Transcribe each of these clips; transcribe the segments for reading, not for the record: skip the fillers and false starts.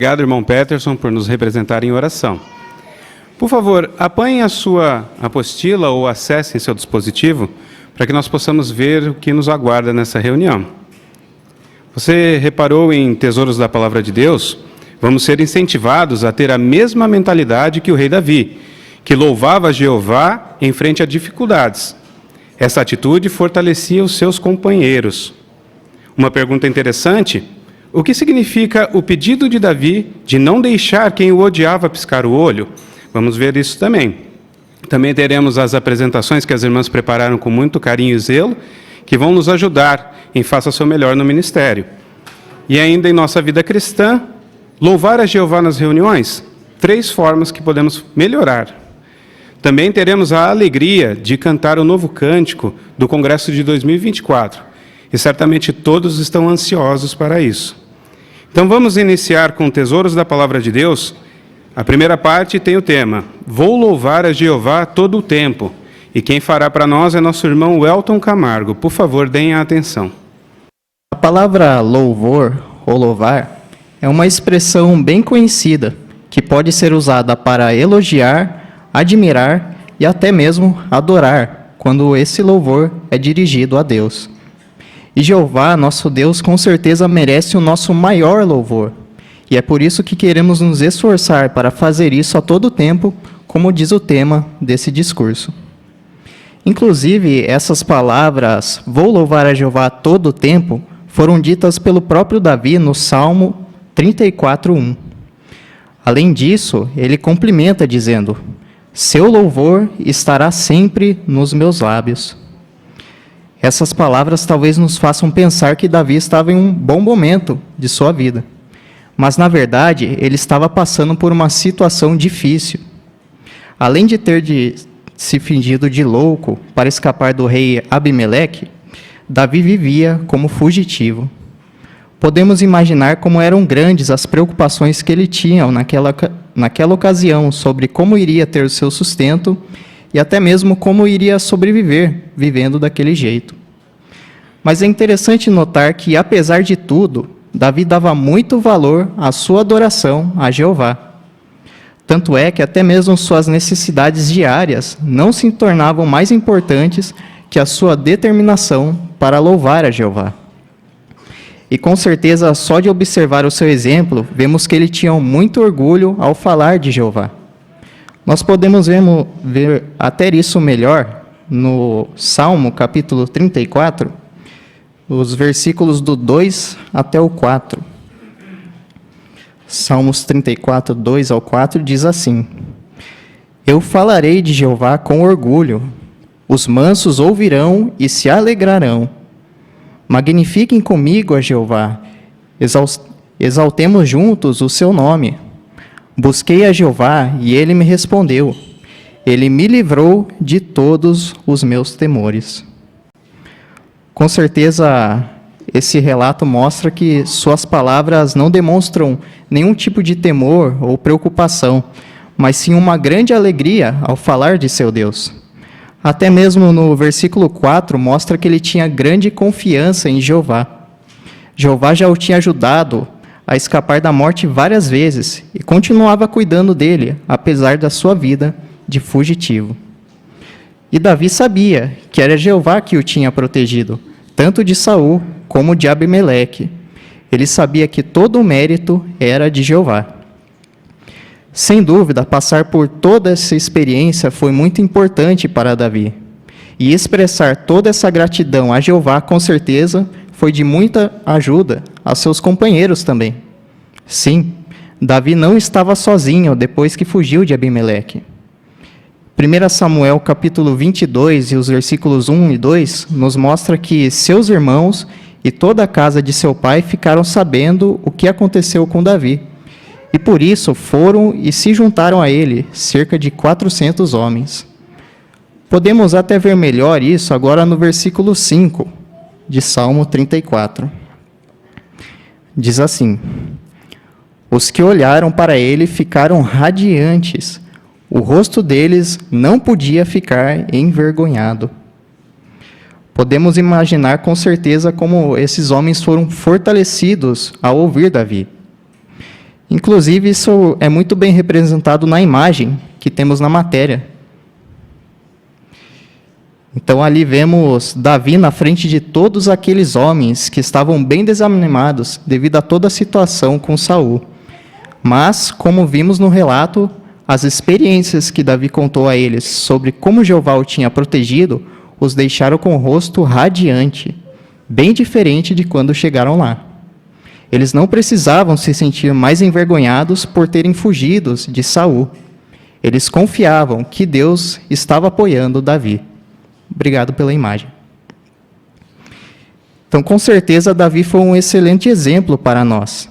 Obrigado, irmão Peterson, por nos representar em oração. Por favor, apanhem a sua apostila ou acessem seu dispositivo para que nós possamos ver o que nos aguarda nessa reunião. Você reparou em Tesouros da Palavra de Deus? Vamos ser incentivados a ter a mesma mentalidade que o rei Davi, que louvava Jeová em frente a dificuldades. Essa atitude fortalecia os seus companheiros. Uma pergunta interessante: o que significa o pedido de Davi de não deixar quem o odiava piscar o olho? Vamos ver isso também. Também teremos as apresentações que as irmãs prepararam com muito carinho e zelo, que vão nos ajudar em faça o seu melhor no ministério. E ainda em nossa vida cristã, louvar a Jeová nas reuniões, 3 formas que podemos melhorar. Também teremos a alegria de cantar o novo cântico do Congresso de 2024. E certamente todos estão ansiosos para isso. Então vamos iniciar com Tesouros da Palavra de Deus. A primeira parte tem o tema: Vou louvar a Jeová todo o tempo. E quem fará para nós é nosso irmão Welton Camargo. Por favor, deem atenção. A palavra louvor ou louvar é uma expressão bem conhecida que pode ser usada para elogiar, admirar e até mesmo adorar, quando esse louvor é dirigido a Deus. E Jeová, nosso Deus, com certeza merece o nosso maior louvor. E é por isso que queremos nos esforçar para fazer isso a todo tempo, como diz o tema desse discurso. Inclusive, essas palavras, vou louvar a Jeová a todo tempo, foram ditas pelo próprio Davi no Salmo 34:1. Além disso, ele complementa dizendo: seu louvor estará sempre nos meus lábios. Essas palavras talvez nos façam pensar que Davi estava em um bom momento de sua vida. Mas, na verdade, ele estava passando por uma situação difícil. Além de ter se fingido de louco para escapar do rei Abimeleque, Davi vivia como fugitivo. Podemos imaginar como eram grandes as preocupações que ele tinha naquela ocasião sobre como iria ter o seu sustento e até mesmo como iria sobreviver vivendo daquele jeito. Mas é interessante notar que, apesar de tudo, Davi dava muito valor à sua adoração a Jeová. Tanto é que até mesmo suas necessidades diárias não se tornavam mais importantes que a sua determinação para louvar a Jeová. E com certeza, só de observar o seu exemplo, vemos que ele tinha muito orgulho ao falar de Jeová. Nós podemos ver até isso melhor no Salmo, capítulo 34, os versículos do 2 até o 4. Salmos 34, 2 ao 4, diz assim: Eu falarei de Jeová com orgulho, os mansos ouvirão e se alegrarão. Magnifiquem comigo a Jeová, exaltemos juntos o seu nome. Busquei a Jeová e ele me respondeu. Ele me livrou de todos os meus temores. Com certeza, esse relato mostra que suas palavras não demonstram nenhum tipo de temor ou preocupação, mas sim uma grande alegria ao falar de seu Deus. Até mesmo no versículo 4 mostra que ele tinha grande confiança em Jeová. Jeová já o tinha ajudado a escapar da morte várias vezes e continuava cuidando dele, apesar da sua vida de fugitivo. E Davi sabia que era Jeová que o tinha protegido, tanto de Saul como de Abimeleque. Ele sabia que todo o mérito era de Jeová. Sem dúvida, passar por toda essa experiência foi muito importante para Davi. E expressar toda essa gratidão a Jeová, com certeza, foi de muita ajuda a seus companheiros também. Sim, Davi não estava sozinho depois que fugiu de Abimeleque. 1 Samuel capítulo 22 e os versículos 1 e 2 nos mostra que seus irmãos e toda a casa de seu pai ficaram sabendo o que aconteceu com Davi. E por isso foram e se juntaram a ele, cerca de 400 homens. Podemos até ver melhor isso agora no versículo 5 de Salmo 34. Diz assim: Os que olharam para ele ficaram radiantes, o rosto deles não podia ficar envergonhado. Podemos imaginar com certeza como esses homens foram fortalecidos ao ouvir Davi. Inclusive, isso é muito bem representado na imagem que temos na matéria. Então, ali vemos Davi na frente de todos aqueles homens que estavam bem desanimados devido a toda a situação com Saul. Mas, como vimos no relato, as experiências que Davi contou a eles sobre como Jeová o tinha protegido os deixaram com o rosto radiante, bem diferente de quando chegaram lá. Eles não precisavam se sentir mais envergonhados por terem fugido de Saul. Eles confiavam que Deus estava apoiando Davi. Obrigado pela imagem. Então, com certeza, Davi foi um excelente exemplo para nós.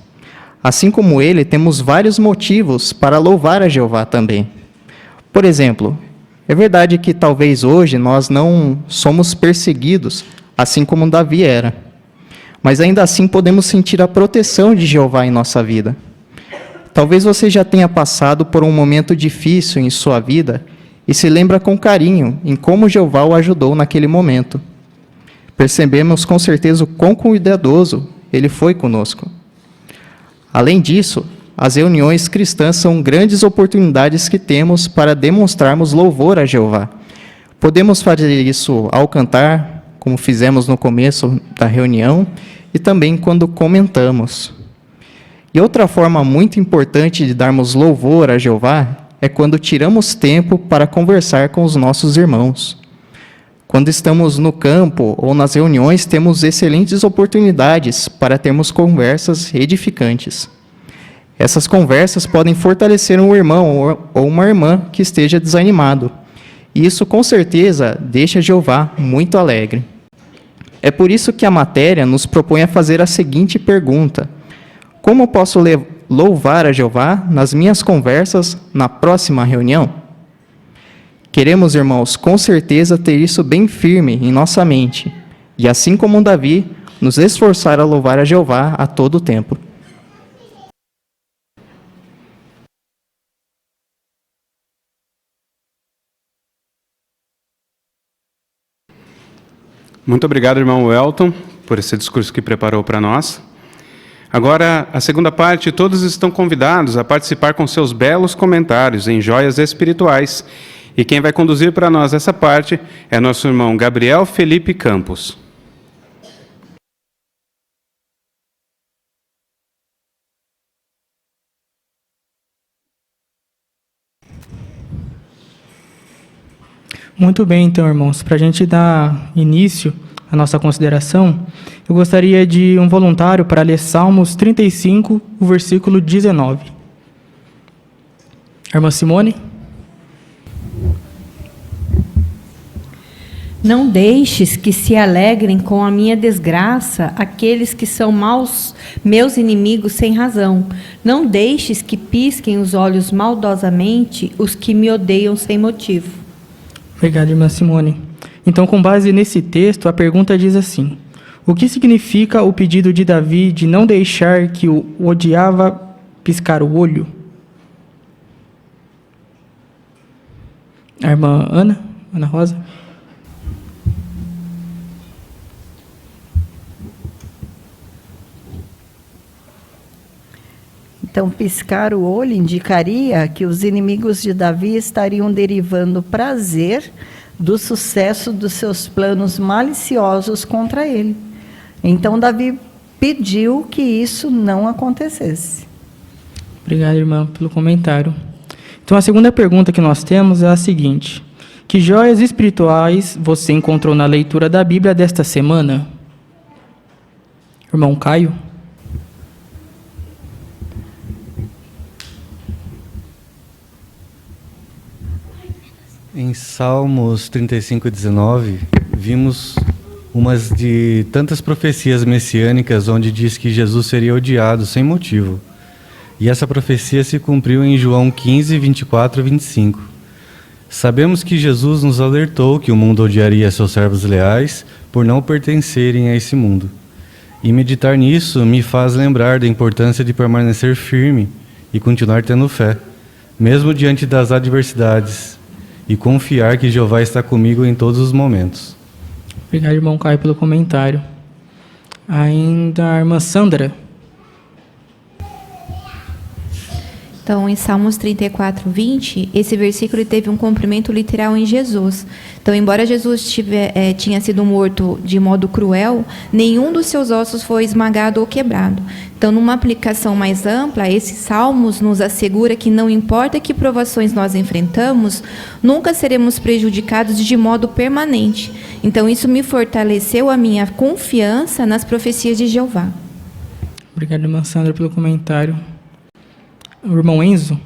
Assim como ele, temos vários motivos para louvar a Jeová também. Por exemplo, é verdade que talvez hoje nós não somos perseguidos, assim como Davi era. Mas ainda assim podemos sentir a proteção de Jeová em nossa vida. Talvez você já tenha passado por um momento difícil em sua vida e se lembra com carinho em como Jeová o ajudou naquele momento. Percebemos com certeza o quão cuidadoso ele foi conosco. Além disso, as reuniões cristãs são grandes oportunidades que temos para demonstrarmos louvor a Jeová. Podemos fazer isso ao cantar, como fizemos no começo da reunião, e também quando comentamos. E outra forma muito importante de darmos louvor a Jeová é quando tiramos tempo para conversar com os nossos irmãos. Quando estamos no campo ou nas reuniões, temos excelentes oportunidades para termos conversas edificantes. Essas conversas podem fortalecer um irmão ou uma irmã que esteja desanimado. E isso, com certeza, deixa Jeová muito alegre. É por isso que a matéria nos propõe a fazer a seguinte pergunta: como posso louvar a Jeová nas minhas conversas na próxima reunião? Queremos, irmãos, com certeza ter isso bem firme em nossa mente, e assim como Davi, nos esforçar a louvar a Jeová a todo o tempo. Muito obrigado, irmão Welton, por esse discurso que preparou para nós. Agora, a segunda parte, todos estão convidados a participar com seus belos comentários em joias espirituais. E quem vai conduzir para nós essa parte é nosso irmão Gabriel Felipe Campos. Muito bem, então, irmãos. Para a gente dar início à nossa consideração, eu gostaria de um voluntário para ler Salmos 35, o versículo 19. Irmã Simone? Não deixes que se alegrem com a minha desgraça aqueles que são meus inimigos sem razão. Não deixes que pisquem os olhos maldosamente os que me odeiam sem motivo. Obrigado, irmã Simone. Então, com base nesse texto, a pergunta diz assim: o que significa o pedido de Davi de não deixar que o odiava piscar o olho? A irmã Ana Rosa? Então, piscar o olho indicaria que os inimigos de Davi estariam derivando prazer do sucesso dos seus planos maliciosos contra ele. Então, Davi pediu que isso não acontecesse. Obrigado, irmã, pelo comentário. Então, a segunda pergunta que nós temos é a seguinte: que joias espirituais você encontrou na leitura da Bíblia desta semana? Irmão Caio? Em Salmos 35, 19, vimos umas de tantas profecias messiânicas onde diz que Jesus seria odiado sem motivo. E essa profecia se cumpriu em João 15, 24 e 25. Sabemos que Jesus nos alertou que o mundo odiaria seus servos leais por não pertencerem a esse mundo. E meditar nisso me faz lembrar da importância de permanecer firme e continuar tendo fé, mesmo diante das adversidades, e confiar que Jeová está comigo em todos os momentos. Obrigado, irmão Caio, pelo comentário. Ainda a irmã Sandra. Então, em Salmos 34, 20, esse versículo teve um cumprimento literal em Jesus. Então, embora Jesus tinha sido morto de modo cruel, nenhum dos seus ossos foi esmagado ou quebrado. Então, numa aplicação mais ampla, esses salmos nos assegura que não importa que provações nós enfrentamos, nunca seremos prejudicados de modo permanente. Então, isso me fortaleceu a minha confiança nas profecias de Jeová. Obrigado, irmã Sandra, pelo comentário. O irmão Enzo.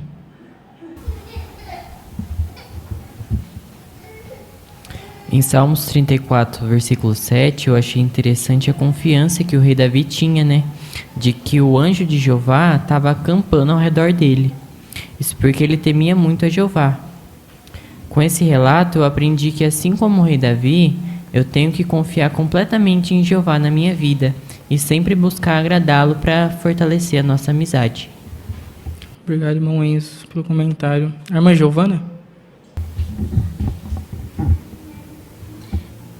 Em Salmos 34, versículo 7, eu achei interessante a confiança que o rei Davi tinha, né? De que o anjo de Jeová estava acampando ao redor dele. Isso porque ele temia muito a Jeová. Com esse relato, eu aprendi que, assim como o rei Davi, eu tenho que confiar completamente em Jeová na minha vida e sempre buscar agradá-lo para fortalecer a nossa amizade. Obrigado, irmão Enzo, pelo comentário. A irmã Giovana?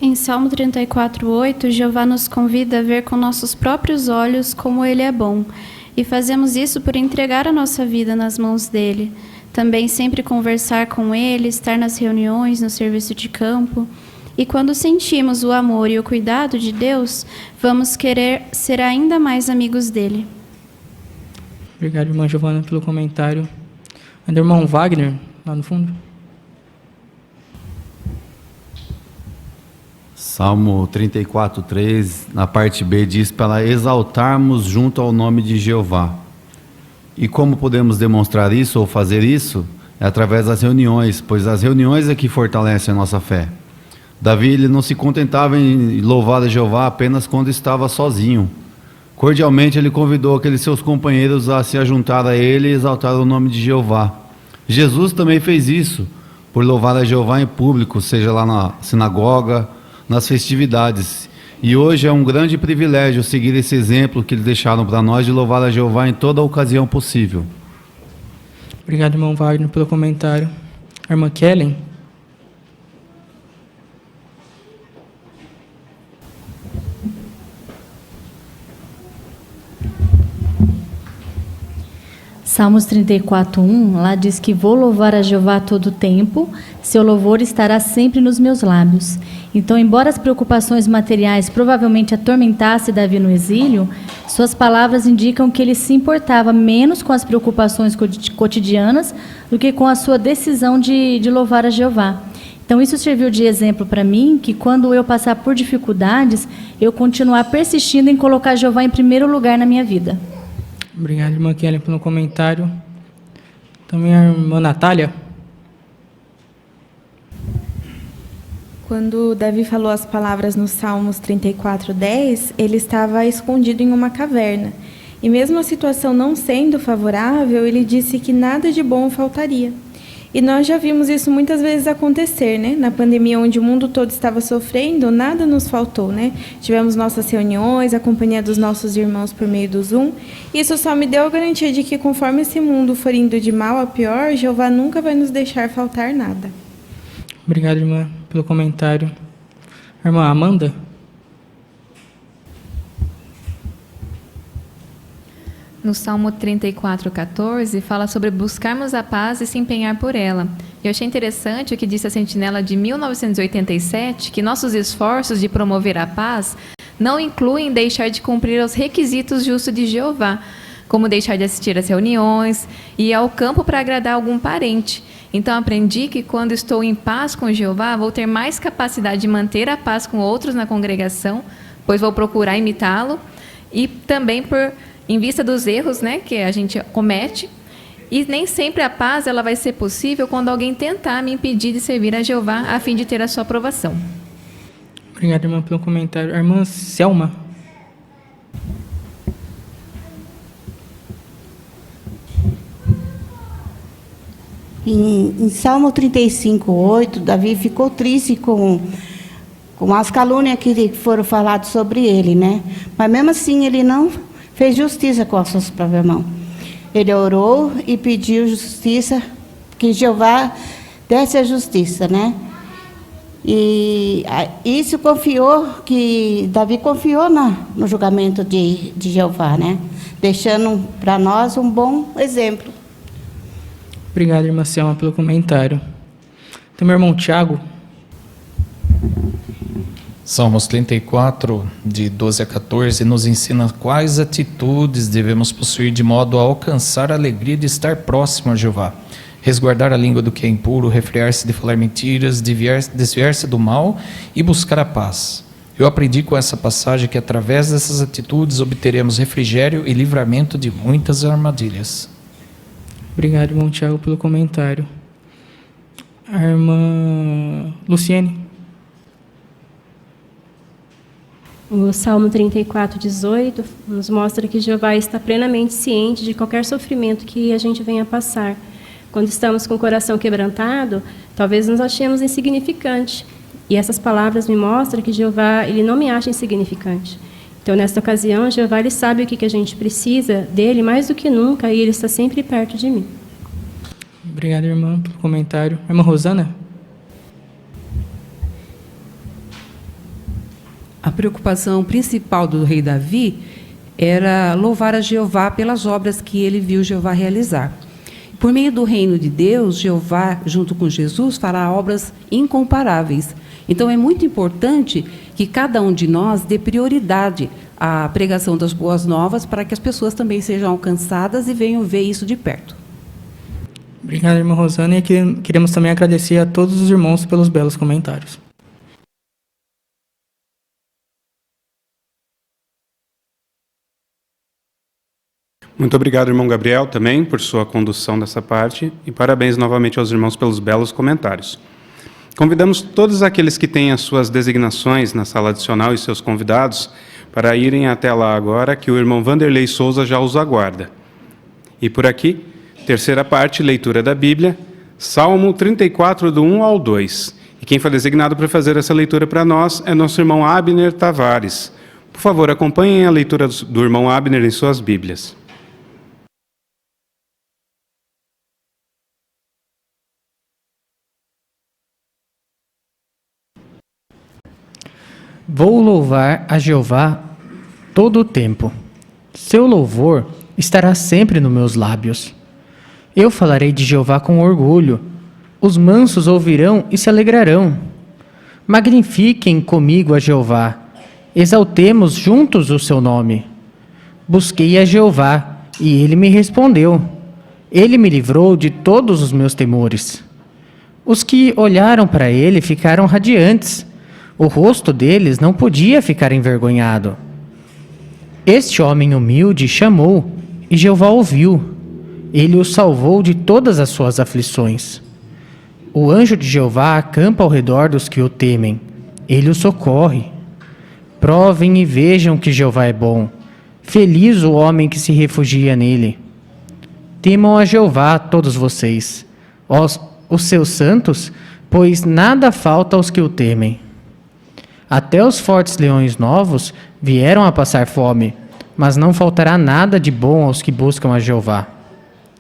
Em Salmo 34:8, Jeová nos convida a ver com nossos próprios olhos como Ele é bom. E fazemos isso por entregar a nossa vida nas mãos dEle. Também sempre conversar com Ele, estar nas reuniões, no serviço de campo. E quando sentimos o amor e o cuidado de Deus, vamos querer ser ainda mais amigos dEle. Obrigado, irmã Giovana, pelo comentário. Ainda o irmão Wagner, lá no fundo. Salmo 34:3, na parte B, diz para exaltarmos junto ao nome de Jeová. E como podemos demonstrar isso ou fazer isso? É através das reuniões, pois as reuniões é que fortalecem a nossa fé. Davi, ele não se contentava em louvar a Jeová apenas quando estava sozinho. Cordialmente ele convidou aqueles seus companheiros a se ajuntar a ele e exaltar o nome de Jeová. Jesus também fez isso, por louvar a Jeová em público, seja lá na sinagoga, nas festividades. E hoje é um grande privilégio seguir esse exemplo que eles deixaram para nós de louvar a Jeová em toda a ocasião possível. Obrigado, irmão Wagner, pelo comentário. A irmã Kellen? Salmos 34:1, lá diz que vou louvar a Jeová todo o tempo, seu louvor estará sempre nos meus lábios. Então, embora as preocupações materiais provavelmente atormentassem Davi no exílio, suas palavras indicam que ele se importava menos com as preocupações cotidianas do que com a sua decisão de louvar a Jeová. Então, isso serviu de exemplo para mim, que quando eu passar por dificuldades, eu continuar persistindo em colocar Jeová em primeiro lugar na minha vida. Obrigado, irmã Kelly, pelo comentário. Também a irmã Natália. Quando Davi falou as palavras no Salmos 34:10, ele estava escondido em uma caverna. E mesmo a situação não sendo favorável, ele disse que nada de bom faltaria. E nós já vimos isso muitas vezes acontecer, né? Na pandemia, onde o mundo todo estava sofrendo, nada nos faltou, né? Tivemos nossas reuniões, a companhia dos nossos irmãos por meio do Zoom. Isso só me deu a garantia de que, conforme esse mundo for indo de mal a pior, Jeová nunca vai nos deixar faltar nada. Obrigado, irmã, pelo comentário. A irmã Amanda? No Salmo 34:14, fala sobre buscarmos a paz e se empenhar por ela. Eu achei interessante o que disse a sentinela de 1987, que nossos esforços de promover a paz não incluem deixar de cumprir os requisitos justos de Jeová, como deixar de assistir às reuniões e ir ao campo para agradar algum parente. Então, aprendi que quando estou em paz com Jeová, vou ter mais capacidade de manter a paz com outros na congregação, pois vou procurar imitá-lo, e também em vista dos erros, né, que a gente comete, e nem sempre a paz ela vai ser possível quando alguém tentar me impedir de servir a Jeová a fim de ter a sua aprovação. Obrigado, irmã, pelo comentário. A irmã Selma. Em Salmo 35:8, Davi ficou triste com as calúnias que foram faladas sobre ele, né? Mas mesmo assim ele não fez justiça com as suas próprias mãos. Ele orou e pediu justiça, que Jeová desse a justiça, né? E isso Davi confiou no julgamento de Jeová, né? Deixando para nós um bom exemplo. Obrigado, irmã Selma, pelo comentário. Então, meu irmão Tiago. Salmos 34, de 12 a 14, nos ensina quais atitudes devemos possuir de modo a alcançar a alegria de estar próximo a Jeová. Resguardar a língua do que é impuro, refrear-se de falar mentiras, desviar-se do mal e buscar a paz. Eu aprendi com essa passagem que através dessas atitudes obteremos refrigério e livramento de muitas armadilhas. Obrigado, irmão Tiago, pelo comentário. A irmã Luciene. O Salmo 34, 18 nos mostra que Jeová está plenamente ciente de qualquer sofrimento que a gente venha passar. Quando estamos com o coração quebrantado, talvez nos achemos insignificante. E essas palavras me mostram que Jeová, ele não me acha insignificante. Então, nesta ocasião, Jeová, ele sabe o que a gente precisa dele mais do que nunca e ele está sempre perto de mim. Obrigado, irmã, pelo comentário. Irmã Rosana? A preocupação principal do rei Davi era louvar a Jeová pelas obras que ele viu Jeová realizar. Por meio do reino de Deus, Jeová, junto com Jesus, fará obras incomparáveis. Então, é muito importante que cada um de nós dê prioridade à pregação das boas novas para que as pessoas também sejam alcançadas e venham ver isso de perto. Obrigado, irmã Rosana, e queremos também agradecer a todos os irmãos pelos belos comentários. Muito obrigado, irmão Gabriel, também, por sua condução dessa parte, e parabéns novamente aos irmãos pelos belos comentários. Convidamos todos aqueles que têm as suas designações na sala adicional e seus convidados para irem até lá agora, que o irmão Vanderlei Souza já os aguarda. E por aqui, terceira parte, leitura da Bíblia, Salmo 34, do 1 ao 2. E quem foi designado para fazer essa leitura para nós é nosso irmão Abner Tavares. Por favor, acompanhem a leitura do irmão Abner em suas Bíblias. Vou louvar a Jeová todo o tempo. Seu louvor estará sempre nos meus lábios. Eu falarei de Jeová com orgulho. Os mansos ouvirão e se alegrarão. Magnifiquem comigo a Jeová. Exaltemos juntos o seu nome. Busquei a Jeová e ele me respondeu. Ele me livrou de todos os meus temores. Os que olharam para ele ficaram radiantes. O rosto deles não podia ficar envergonhado. Este homem humilde chamou, e Jeová ouviu. Ele o salvou de todas as suas aflições. O anjo de Jeová acampa ao redor dos que o temem. Ele o socorre. Provem e vejam que Jeová é bom. Feliz o homem que se refugia nele. Temam a Jeová todos vocês, os seus santos, pois nada falta aos que o temem. Até os fortes leões novos vieram a passar fome, mas não faltará nada de bom aos que buscam a Jeová.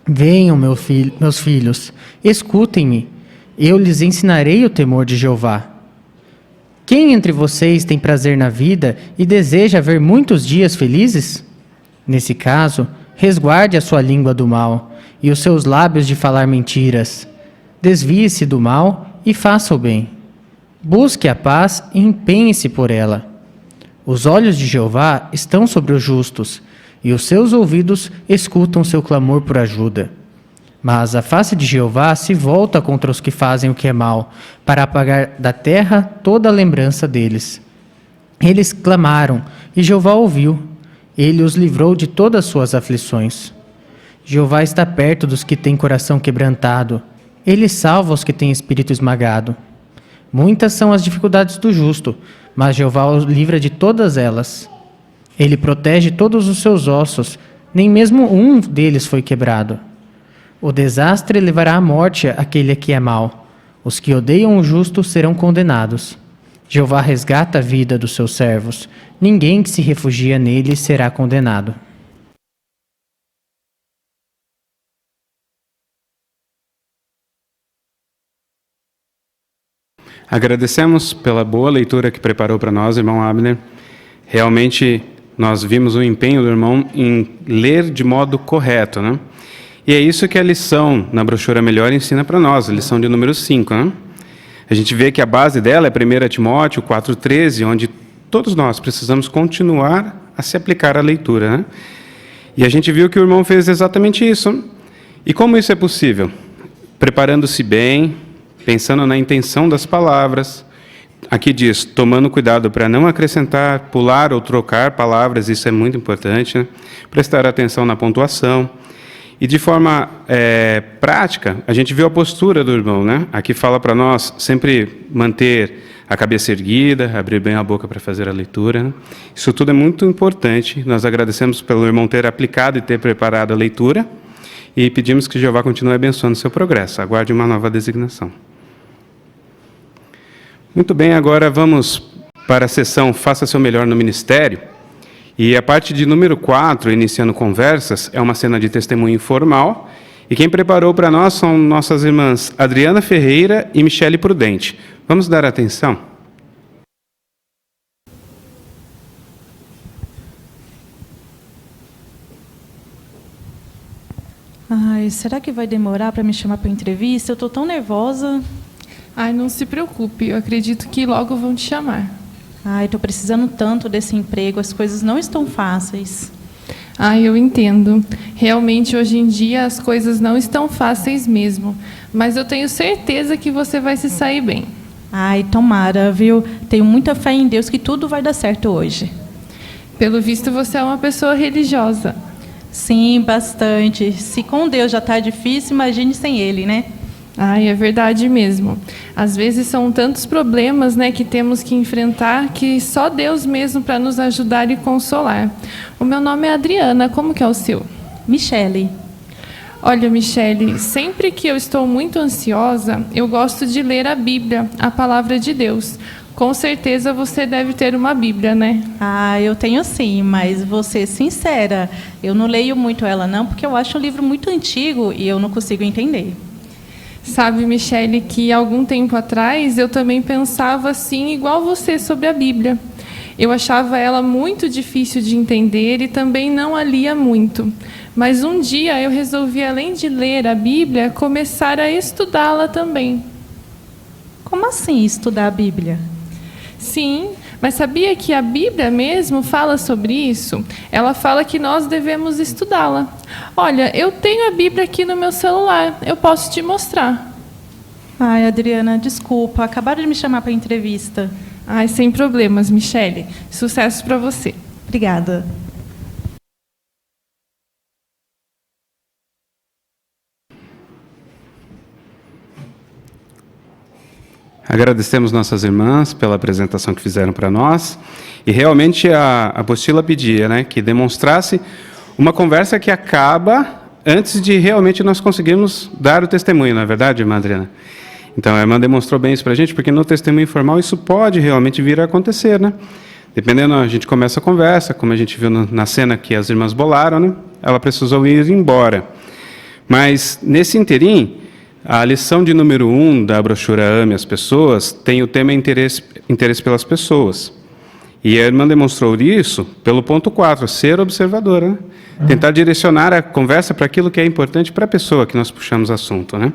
Venham, meus filhos, escutem-me, eu lhes ensinarei o temor de Jeová. Quem entre vocês tem prazer na vida e deseja ver muitos dias felizes? Nesse caso, resguarde a sua língua do mal e os seus lábios de falar mentiras. Desvie-se do mal e faça o bem. Busque a paz e empenhe-se por ela. Os olhos de Jeová estão sobre os justos, e os seus ouvidos escutam seu clamor por ajuda. Mas a face de Jeová se volta contra os que fazem o que é mal, para apagar da terra toda a lembrança deles. Eles clamaram, e Jeová ouviu. Ele os livrou de todas as suas aflições. Jeová está perto dos que têm coração quebrantado. Ele salva os que têm espírito esmagado. Muitas são as dificuldades do justo, mas Jeová o livra de todas elas. Ele protege todos os seus ossos, nem mesmo um deles foi quebrado. O desastre levará à morte aquele que é mau. Os que odeiam o justo serão condenados. Jeová resgata a vida dos seus servos. Ninguém que se refugia nele será condenado. Agradecemos pela boa leitura que preparou para nós, irmão Abner. Realmente, nós vimos o empenho do irmão em ler de modo correto, né? E é isso que a lição na brochura Melhor ensina para nós, a lição de número 5. Né? A gente vê que a base dela é 1 Timóteo 4,13, onde todos nós precisamos continuar a se aplicar à leitura. Né? E a gente viu que o irmão fez exatamente isso. E como isso é possível? Preparando-se bem, pensando na intenção das palavras. Aqui diz, tomando cuidado para não acrescentar, pular ou trocar palavras, isso é muito importante. Né? Prestar atenção na pontuação. E de forma prática, a gente viu a postura do irmão, né? Aqui fala para nós sempre manter a cabeça erguida, abrir bem a boca para fazer a leitura. Né? Isso tudo é muito importante. Nós agradecemos pelo irmão ter aplicado e ter preparado a leitura e pedimos que Jeová continue abençoando o seu progresso. Aguarde uma nova designação. Muito bem, agora vamos para a sessão Faça Seu Melhor no Ministério. E a parte de número 4, iniciando conversas, é uma cena de testemunho informal. E quem preparou para nós são nossas irmãs Adriana Ferreira e Michele Prudente. Vamos dar atenção? Ai, será que vai demorar para me chamar para entrevista? Eu estou tão nervosa. Ai, não se preocupe, eu acredito que logo vão te chamar. Ai, estou precisando tanto desse emprego, as coisas não estão fáceis. Ai, eu entendo. Realmente, hoje em dia, as coisas não estão fáceis mesmo. Mas eu tenho certeza que você vai se sair bem. Ai, tomara, viu? Tenho muita fé em Deus que tudo vai dar certo hoje. Pelo visto, você é uma pessoa religiosa. Sim, bastante. Se com Deus já está difícil, imagine sem Ele, né? Ai, é verdade mesmo. Às vezes são tantos problemas, né, que temos que enfrentar, que só Deus mesmo para nos ajudar e consolar. O meu nome é Adriana, como que é o seu? Michele. Olha, Michele, sempre que eu estou muito ansiosa, eu gosto de ler a Bíblia, a palavra de Deus. Com certeza você deve ter uma Bíblia, né? Ah, eu tenho sim, mas vou ser sincera, eu não leio muito ela não, porque eu acho um livro muito antigo e eu não consigo entender. Sabe, Michele, que algum tempo atrás eu também pensava assim, igual você, sobre a Bíblia. Eu achava ela muito difícil de entender e também não a lia muito. Mas um dia eu resolvi, além de ler a Bíblia, começar a estudá-la também. Como assim estudar a Bíblia? Sim, mas sabia que a Bíblia mesmo fala sobre isso? Ela fala que nós devemos estudá-la. Olha, eu tenho a Bíblia aqui no meu celular, eu posso te mostrar. Ai, Adriana, desculpa, acabaram de me chamar para a entrevista. Ai, sem problemas, Michele. Sucesso para você. Obrigada. Agradecemos nossas irmãs pela apresentação que fizeram para nós. E realmente a apostila pedia, né, que demonstrasse uma conversa que acaba antes de realmente nós conseguirmos dar o testemunho, não é verdade, irmã Adriana? Então, a irmã demonstrou bem isso para a gente, porque no testemunho informal isso pode realmente vir a acontecer, né? Dependendo, a gente começa a conversa, como a gente viu na cena que as irmãs bolaram, né? Ela precisou ir embora. Mas, nesse interim, a lição de número 1 da brochura Ame as Pessoas tem o tema interesse pelas pessoas. E a irmã demonstrou isso pelo ponto 4, ser observadora. Né? Tentar direcionar a conversa para aquilo que é importante para a pessoa que nós puxamos assunto. Né?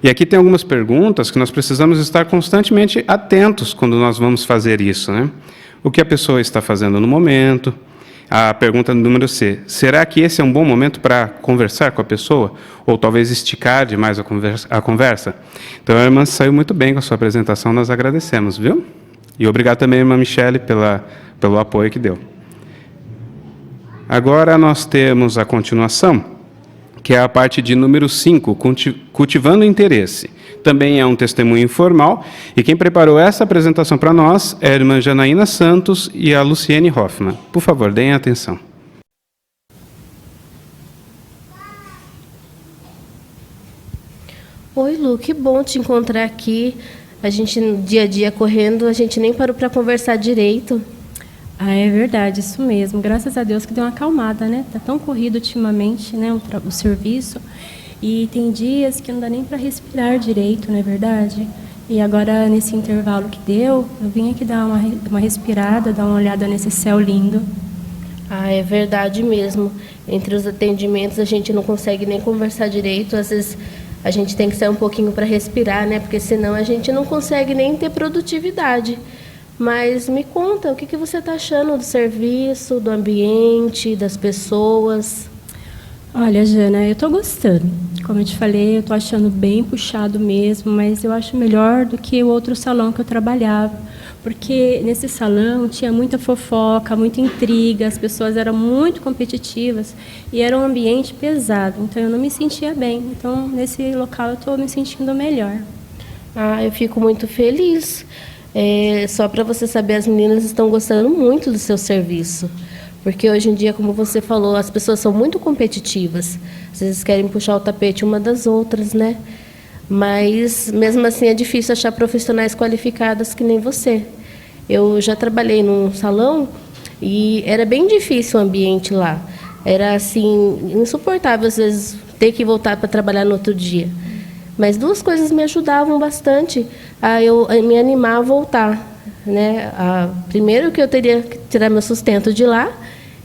E aqui tem algumas perguntas que nós precisamos estar constantemente atentos quando nós vamos fazer isso. Né? O que a pessoa está fazendo no momento. A pergunta número C, será que esse é um bom momento para conversar com a pessoa? Ou talvez esticar demais a conversa? Então, a irmã saiu muito bem com a sua apresentação, nós agradecemos, viu? E obrigado também, irmã Michele, pelo apoio que deu. Agora nós temos a continuação, que é a parte de número 5, cultivando interesse. Também é um testemunho informal, e quem preparou essa apresentação para nós é a irmã Janaína Santos e a Luciene Hoffmann. Por favor, deem atenção. Oi, Lu, que bom te encontrar aqui. A gente, dia a dia correndo, a gente nem parou para conversar direito. Ah, é verdade, isso mesmo. Graças a Deus que deu uma acalmada, né? Tá tão corrido ultimamente, né, o serviço. E tem dias que não dá nem para respirar direito, não é verdade? E agora, nesse intervalo que deu, eu vim aqui dar uma respirada, dar uma olhada nesse céu lindo. Ah, é verdade mesmo. Entre os atendimentos a gente não consegue nem conversar direito. Às vezes a gente tem que sair um pouquinho para respirar, né? Porque senão a gente não consegue nem ter produtividade. Mas me conta, o que você está achando do serviço, do ambiente, das pessoas? Olha, Jana, eu estou gostando. Como eu te falei, eu estou achando bem puxado mesmo, mas eu acho melhor do que o outro salão que eu trabalhava. Porque nesse salão tinha muita fofoca, muita intriga, as pessoas eram muito competitivas e era um ambiente pesado, então eu não me sentia bem. Então, nesse local eu estou me sentindo melhor. Ah, eu fico muito feliz. Só para você saber, as meninas estão gostando muito do seu serviço. Porque hoje em dia, como você falou, as pessoas são muito competitivas. Às vezes querem puxar o tapete uma das outras, né? Mas, mesmo assim, é difícil achar profissionais qualificados que nem você. Eu já trabalhei num salão e era bem difícil o ambiente lá. Era, assim, insuportável, às vezes, ter que voltar para trabalhar no outro dia. Mas duas coisas me ajudavam bastante a eu me animar a voltar, né? Primeiro, que eu teria que tirar meu sustento de lá,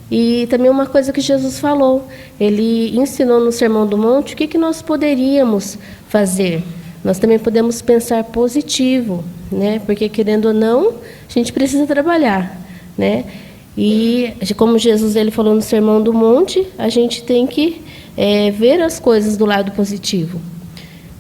e também uma coisa que Jesus falou. Ele ensinou no Sermão do Monte o que nós poderíamos fazer. Nós também podemos pensar positivo, né? Porque, querendo ou não, a gente precisa trabalhar, né? E, como Jesus ele falou no Sermão do Monte, a gente tem que ver as coisas do lado positivo.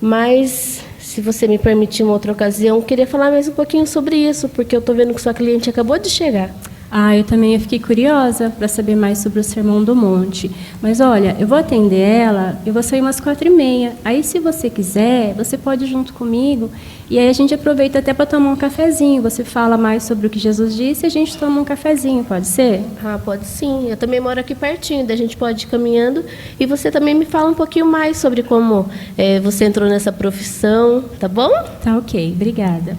Mas, se você me permitir uma outra ocasião, eu queria falar mais um pouquinho sobre isso, porque eu estou vendo que sua cliente acabou de chegar. Ah, eu também fiquei curiosa para saber mais sobre o Sermão do Monte. Mas, olha, eu vou atender ela, eu vou sair umas 4h30. Aí, se você quiser, você pode ir junto comigo. E aí a gente aproveita até para tomar um cafezinho. Você fala mais sobre o que Jesus disse e a gente toma um cafezinho, pode ser? Ah, pode sim. Eu também moro aqui pertinho, daí a gente pode ir caminhando. E você também me fala um pouquinho mais sobre como você entrou nessa profissão, tá bom? Tá ok, obrigada.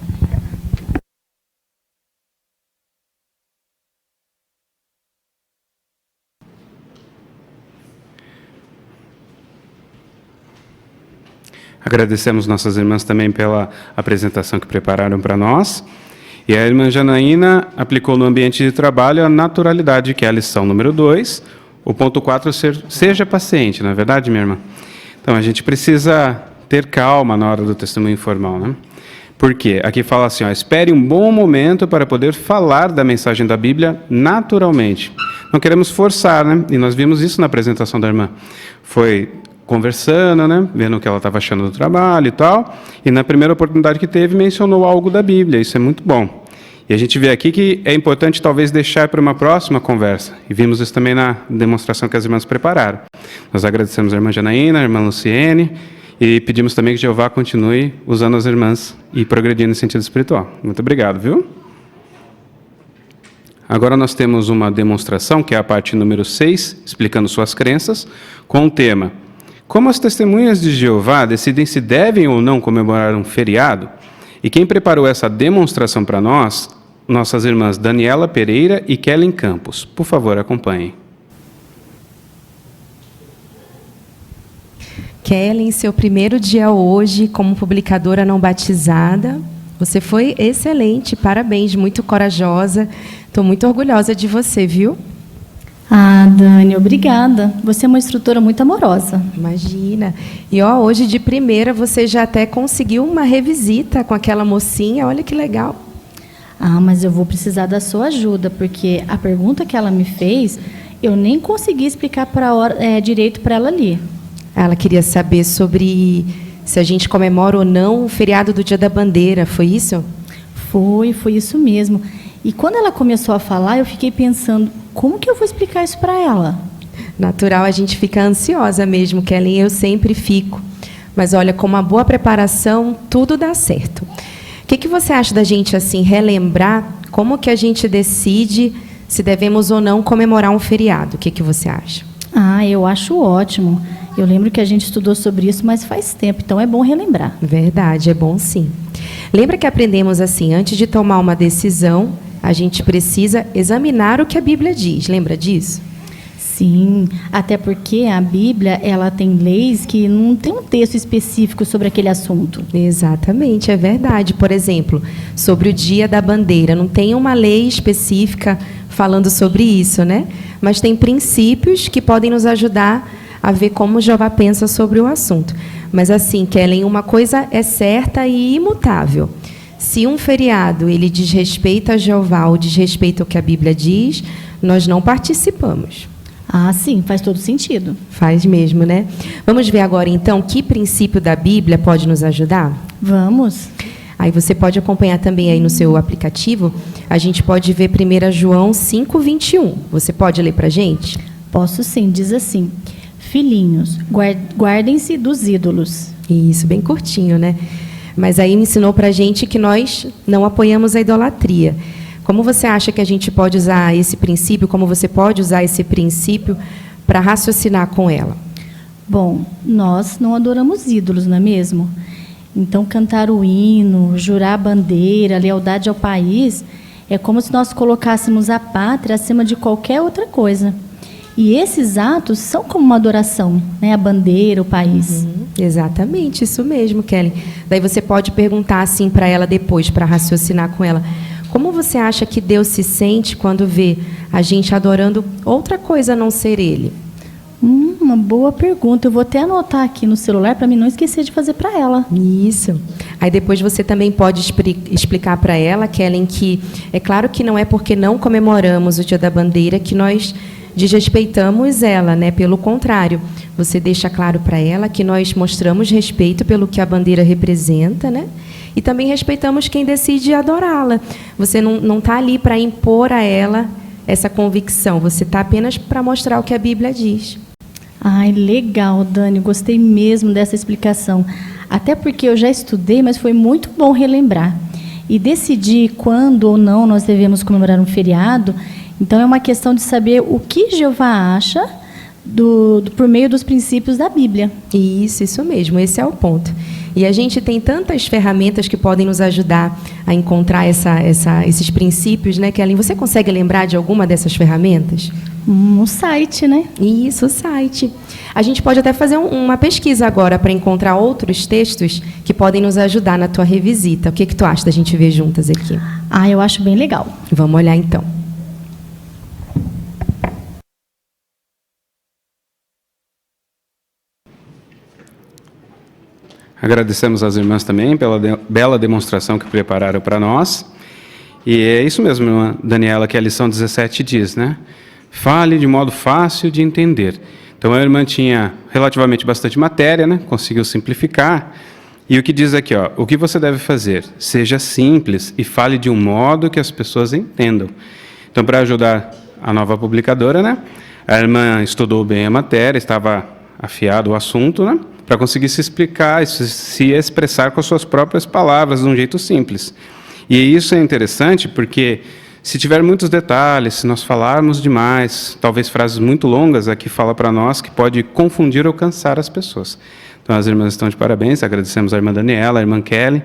Agradecemos nossas irmãs também pela apresentação que prepararam para nós. E a irmã Janaína aplicou no ambiente de trabalho a naturalidade, que é a lição número 2. O ponto 4, seja paciente, não é verdade, minha irmã? Então, a gente precisa ter calma na hora do testemunho informal, né? Por quê? Aqui fala assim, espere um bom momento para poder falar da mensagem da Bíblia naturalmente. Não queremos forçar, né? E nós vimos isso na apresentação da irmã. Foi conversando, né, vendo o que ela estava achando do trabalho e tal, e na primeira oportunidade que teve, mencionou algo da Bíblia, isso é muito bom. E a gente vê aqui que é importante talvez deixar para uma próxima conversa, e vimos isso também na demonstração que as irmãs prepararam. Nós agradecemos a irmã Janaína, a irmã Luciene, e pedimos também que Jeová continue usando as irmãs e progredindo no sentido espiritual. Muito obrigado, viu? Agora nós temos uma demonstração, que é a parte número 6, explicando suas crenças, com o tema: como as testemunhas de Jeová decidem se devem ou não comemorar um feriado? E quem preparou essa demonstração para nós, nossas irmãs Daniela Pereira e Kellen Campos. Por favor, acompanhem. Kellen, seu primeiro dia hoje como publicadora não batizada. Você foi excelente, parabéns, muito corajosa. Estou muito orgulhosa de você, viu? Ah, Dani, obrigada. Você é uma instrutora muito amorosa. Imagina. E hoje de primeira você já até conseguiu uma revisita com aquela mocinha, olha que legal. Ah, mas eu vou precisar da sua ajuda, porque a pergunta que ela me fez, eu nem consegui explicar direito para ela ali. Ela queria saber sobre se a gente comemora ou não o feriado do Dia da Bandeira, foi isso? Foi isso mesmo. E quando ela começou a falar, eu fiquei pensando, como que eu vou explicar isso para ela? Natural, a gente fica ansiosa mesmo, Kellen, eu sempre fico. Mas olha, com uma boa preparação, tudo dá certo. O que você acha da gente assim relembrar como que a gente decide se devemos ou não comemorar um feriado? O que você acha? Ah, eu acho ótimo. Eu lembro que a gente estudou sobre isso, mas faz tempo, então é bom relembrar. Verdade, é bom sim. Lembra que aprendemos assim, antes de tomar uma decisão, a gente precisa examinar o que a Bíblia diz. Lembra disso? Sim, até porque a Bíblia ela tem leis que não tem um texto específico sobre aquele assunto. Exatamente, é verdade. Por exemplo, sobre o Dia da Bandeira, não tem uma lei específica falando sobre isso, né? mas tem princípios que podem nos ajudar a ver como Jeová pensa sobre o assunto. Mas assim, Kellen, uma coisa é certa e imutável. Se um feriado ele diz respeito a Jeová ou diz respeito ao que a Bíblia diz, nós não participamos. Ah, sim, faz todo sentido. Faz mesmo, né? Vamos ver agora, então, que princípio da Bíblia pode nos ajudar? Vamos. Aí você pode acompanhar também aí no seu aplicativo. A gente pode ver 1 João 5:21. Você pode ler para a gente? Posso sim, diz assim: filhinhos, guardem-se dos ídolos. Isso, bem curtinho, né? Mas aí ensinou para a gente que nós não apoiamos a idolatria. Como você acha que a gente pode usar esse princípio, como você pode usar esse princípio para raciocinar com ela? Bom, nós não adoramos ídolos, não é mesmo? Então, cantar o hino, jurar a bandeira, lealdade ao país, é como se nós colocássemos a pátria acima de qualquer outra coisa. E esses atos são como uma adoração, né? A bandeira, o país. Exatamente, isso mesmo, Kelly. Daí você pode perguntar assim para ela depois, para raciocinar com ela. Como você acha que Deus se sente quando vê a gente adorando outra coisa a não ser Ele? Uma boa pergunta. Eu vou até anotar aqui no celular para mim não esquecer de fazer para ela. Isso. Aí depois você também pode explicar para ela, Kelly, que é claro que não é porque não comemoramos o Dia da Bandeira que nós desrespeitamos ela, né? Pelo contrário, você deixa claro para ela que nós mostramos respeito pelo que a bandeira representa, né? E também respeitamos quem decide adorá-la. Você não está ali para impor a ela essa convicção, você está apenas para mostrar o que a Bíblia diz. Ai, legal, Dani, gostei mesmo dessa explicação. Até porque eu já estudei, mas foi muito bom relembrar. E decidir quando ou não nós devemos comemorar um feriado, então é uma questão de saber o que Jeová acha por meio dos princípios da Bíblia. Isso mesmo, esse é o ponto. E a gente tem tantas ferramentas que podem nos ajudar a encontrar esses princípios, né, Kelly? Você consegue lembrar de alguma dessas ferramentas? O site, né? Isso, o site. A gente pode até fazer uma pesquisa agora para encontrar outros textos que podem nos ajudar na tua revisita. O que tu acha da gente ver juntas aqui? Ah, eu acho bem legal. Vamos olhar então. Agradecemos às irmãs também pela bela demonstração que prepararam para nós. E é isso mesmo, irmã Daniela, que a lição 17 diz, né? Fale de modo fácil de entender. Então, a irmã tinha relativamente bastante matéria, né? Conseguiu simplificar. E o que diz aqui, ó, o que você deve fazer? Seja simples e fale de um modo que as pessoas entendam. Então, para ajudar a nova publicadora, né? A irmã estudou bem a matéria, estava afiado o assunto, né? Para conseguir se explicar, se expressar com as suas próprias palavras, de um jeito simples. E isso é interessante porque, se tiver muitos detalhes, se nós falarmos demais, talvez frases muito longas, aqui fala para nós que pode confundir ou cansar as pessoas. Então, as irmãs estão de parabéns, agradecemos a irmã Daniela, a irmã Kelly,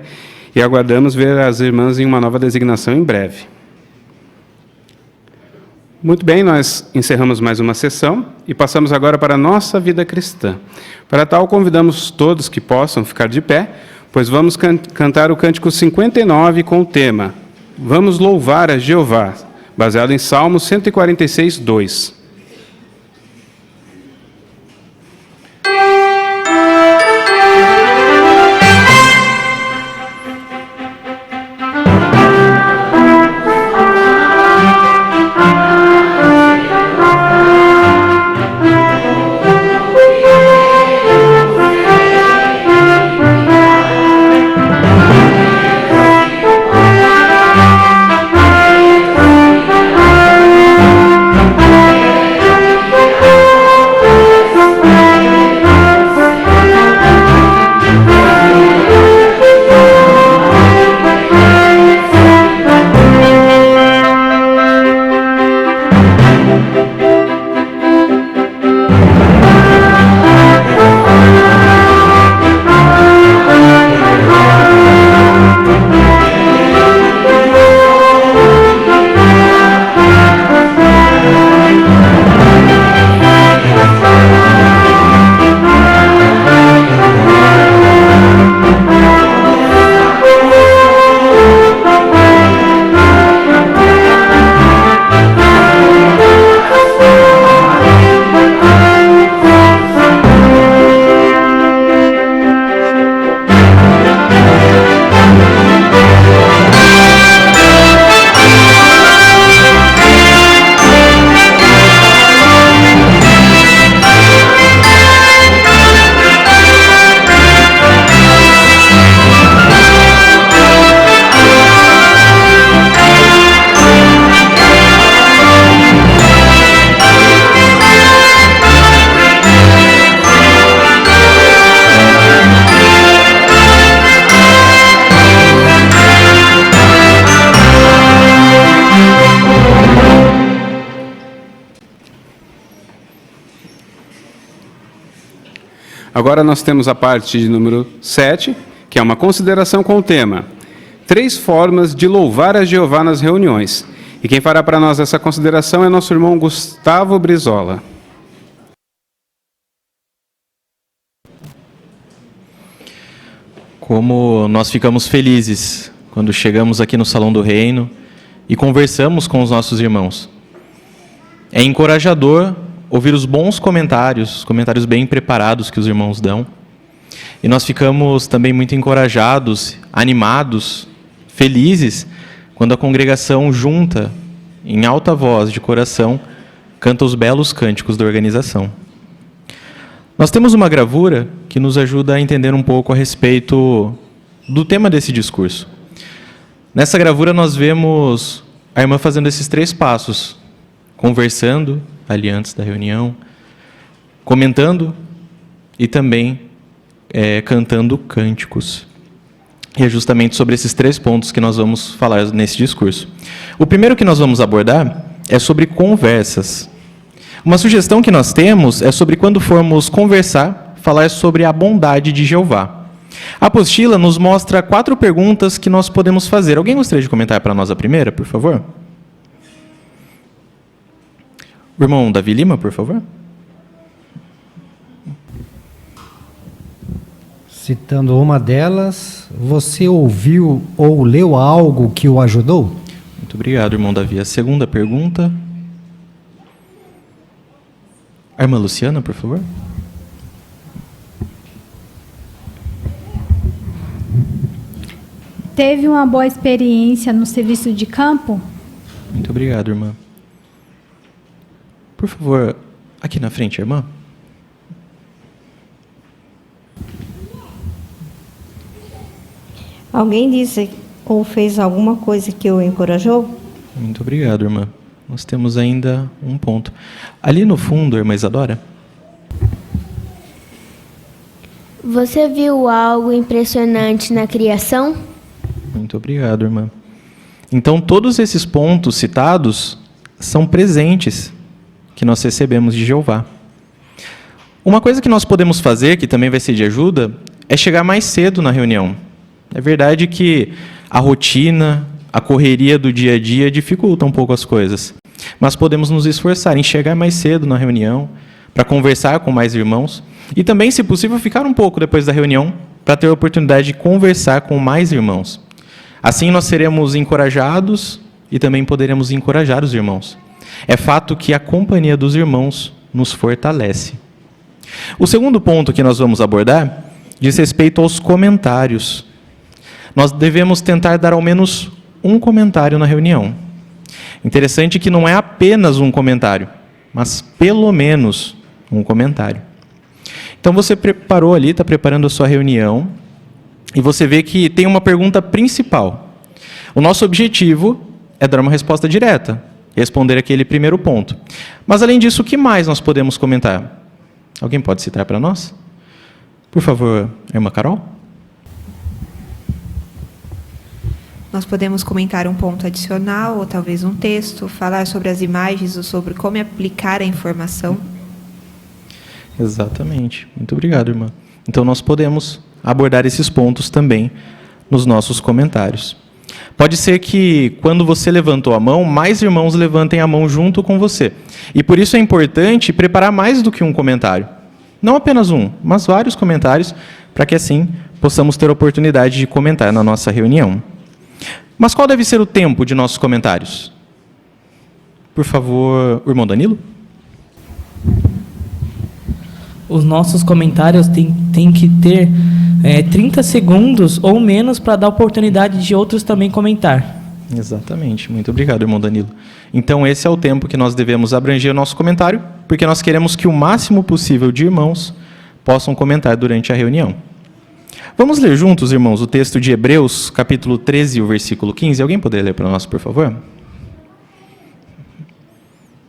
e aguardamos ver as irmãs em uma nova designação em breve. Muito bem, nós encerramos mais uma sessão e passamos agora para a nossa vida cristã. Para tal, convidamos todos que possam ficar de pé, pois vamos cantar o cântico 59 com o tema Vamos louvar a Jeová, baseado em Salmo 146, 2. Yeah. Agora nós temos a parte de número 7, que é uma consideração com o tema 3 formas de louvar a Jeová nas reuniões. E quem fará para nós essa consideração é nosso irmão Gustavo Brizola. Como nós ficamos felizes quando chegamos aqui no Salão do Reino e conversamos com os nossos irmãos. É encorajador ouvir os bons comentários bem preparados que os irmãos dão. E nós ficamos também muito encorajados, animados, felizes, quando a congregação junta, em alta voz, de coração, canta os belos cânticos da organização. Nós temos uma gravura que nos ajuda a entender um pouco a respeito do tema desse discurso. Nessa gravura nós vemos a irmã fazendo esses 3 passos, conversando ali antes da reunião, comentando e também cantando cânticos. E é justamente sobre esses 3 pontos que nós vamos falar nesse discurso. O primeiro que nós vamos abordar é sobre conversas. Uma sugestão que nós temos é sobre quando formos conversar, falar sobre a bondade de Jeová. A apostila nos mostra 4 perguntas que nós podemos fazer. Alguém gostaria de comentar para nós a primeira, por favor? O irmão Davi Lima, por favor. Citando uma delas, você ouviu ou leu algo que o ajudou? Muito obrigado, irmão Davi. A segunda pergunta. A irmã Luciana, por favor. Teve uma boa experiência no serviço de campo? Muito obrigado, irmã. Por favor, aqui na frente, irmã. Alguém disse ou fez alguma coisa que o encorajou? Muito obrigado, irmã. Nós temos ainda um ponto. Ali no fundo, irmã Isadora. Você viu algo impressionante na criação? Muito obrigado, irmã. Então, todos esses pontos citados são presentes que nós recebemos de Jeová. Uma coisa que nós podemos fazer, que também vai ser de ajuda, é chegar mais cedo na reunião. É verdade que a rotina, a correria do dia a dia dificulta um pouco as coisas. Mas podemos nos esforçar em chegar mais cedo na reunião, para conversar com mais irmãos. E também, se possível, ficar um pouco depois da reunião, para ter a oportunidade de conversar com mais irmãos. Assim nós seremos encorajados e também poderemos encorajar os irmãos. É fato que a companhia dos irmãos nos fortalece. O segundo ponto que nós vamos abordar diz respeito aos comentários. Nós devemos tentar dar ao menos um comentário na reunião. Interessante que não é apenas um comentário, mas pelo menos um comentário. Então você preparou ali, está preparando a sua reunião, e você vê que tem uma pergunta principal. O nosso objetivo é dar uma resposta direta, responder aquele primeiro ponto. Mas, além disso, o que mais nós podemos comentar? Alguém pode citar para nós? Por favor, irmã Carol. Nós podemos comentar um ponto adicional, ou talvez um texto, falar sobre as imagens ou sobre como aplicar a informação. Exatamente. Muito obrigado, irmã. Então, nós podemos abordar esses pontos também nos nossos comentários. Pode ser que, quando você levantou a mão, mais irmãos levantem a mão junto com você. E por isso é importante preparar mais do que um comentário. Não apenas um, mas vários comentários, para que assim possamos ter a oportunidade de comentar na nossa reunião. Mas qual deve ser o tempo de nossos comentários? Por favor, o irmão Danilo. Os nossos comentários têm que ter 30 segundos ou menos para dar oportunidade de outros também comentar. Exatamente. Muito obrigado, irmão Danilo. Então, esse é o tempo que nós devemos abranger o nosso comentário, porque nós queremos que o máximo possível de irmãos possam comentar durante a reunião. Vamos ler juntos, irmãos, o texto de Hebreus, capítulo 13, o versículo 15. Alguém poderia ler para nós, por favor?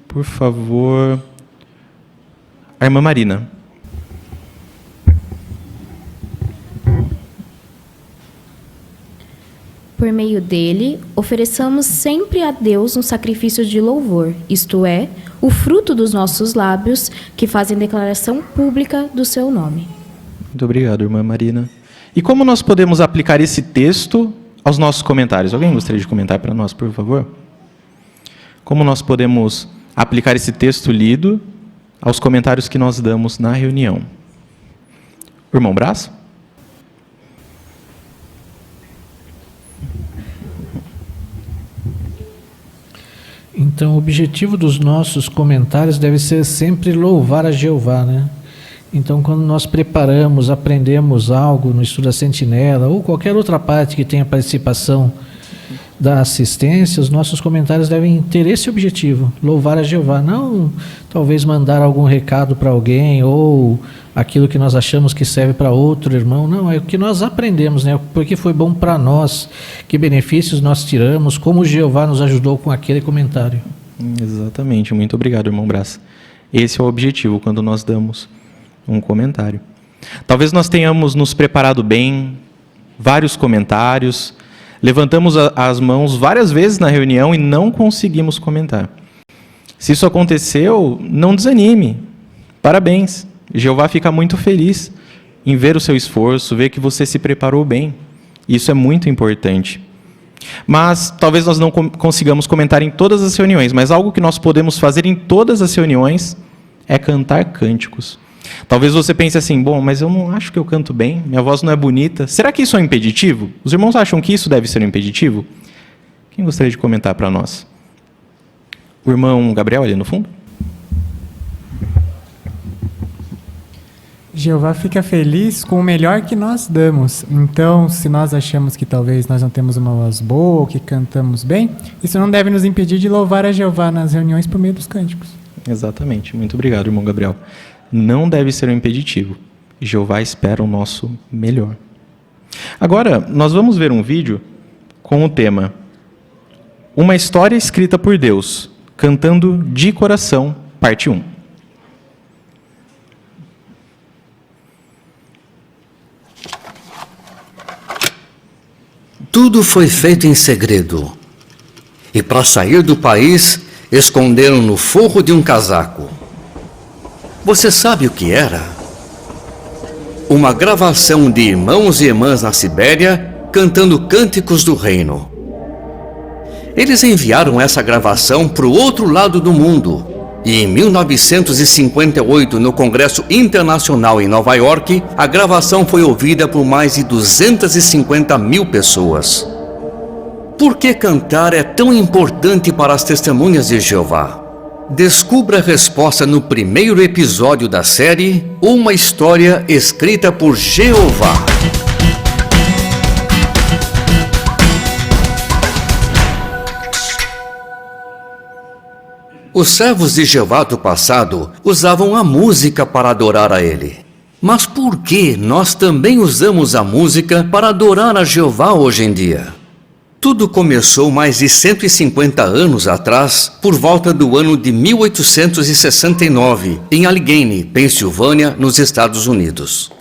Por favor, a irmã Marina. Por meio dele, ofereçamos sempre a Deus um sacrifício de louvor, isto é, o fruto dos nossos lábios, que fazem declaração pública do seu nome. Muito obrigado, irmã Marina. E como nós podemos aplicar esse texto aos nossos comentários? Alguém gostaria de comentar para nós, por favor? Como nós podemos aplicar esse texto lido aos comentários que nós damos na reunião? Irmão Brás? Então, o objetivo dos nossos comentários deve ser sempre louvar a Jeová, né? Então, quando nós preparamos, aprendemos algo no estudo da Sentinela ou qualquer outra parte que tenha participação da assistência, os nossos comentários devem ter esse objetivo, louvar a Jeová, não talvez mandar algum recado para alguém ou aquilo que nós achamos que serve para outro irmão, não, é o que nós aprendemos, né? Porque foi bom para nós, que benefícios nós tiramos, como Jeová nos ajudou com aquele comentário. Exatamente, muito obrigado, irmão Brás. Esse é o objetivo quando nós damos um comentário. Talvez nós tenhamos nos preparado bem, vários comentários, levantamos as mãos várias vezes na reunião e não conseguimos comentar. Se isso aconteceu, não desanime. Parabéns. Jeová fica muito feliz em ver o seu esforço, ver que você se preparou bem. Isso é muito importante. Mas talvez nós não consigamos comentar em todas as reuniões, mas algo que nós podemos fazer em todas as reuniões é cantar cânticos. Talvez você pense assim, bom, mas eu não acho que eu canto bem, minha voz não é bonita. Será que isso é um impeditivo? Os irmãos acham que isso deve ser um impeditivo? Quem gostaria de comentar para nós? O irmão Gabriel ali no fundo? Jeová fica feliz com o melhor que nós damos. Então, se nós achamos que talvez nós não temos uma voz boa ou que cantamos bem, isso não deve nos impedir de louvar a Jeová nas reuniões por meio dos cânticos. Exatamente. Muito obrigado, irmão Gabriel. Não deve ser um impeditivo. Jeová espera o nosso melhor. Agora, nós vamos ver um vídeo com o tema Uma História Escrita por Deus, cantando de coração, parte 1. Tudo foi feito em segredo. E para sair do país, esconderam no forro de um casaco. Você sabe o que era? Uma gravação de irmãos e irmãs na Sibéria cantando cânticos do reino. Eles enviaram essa gravação para o outro lado do mundo. E em 1958, no Congresso Internacional em Nova York, a gravação foi ouvida por mais de 250 mil pessoas. Por que cantar é tão importante para as testemunhas de Jeová? Descubra a resposta no primeiro episódio da série Uma História Escrita por Jeová. Os servos de Jeová do passado usavam a música para adorar a Ele. Mas por que nós também usamos a música para adorar a Jeová hoje em dia? Tudo começou mais de 150 anos atrás, por volta do ano de 1869, em Allegheny, Pensilvânia, nos Estados Unidos.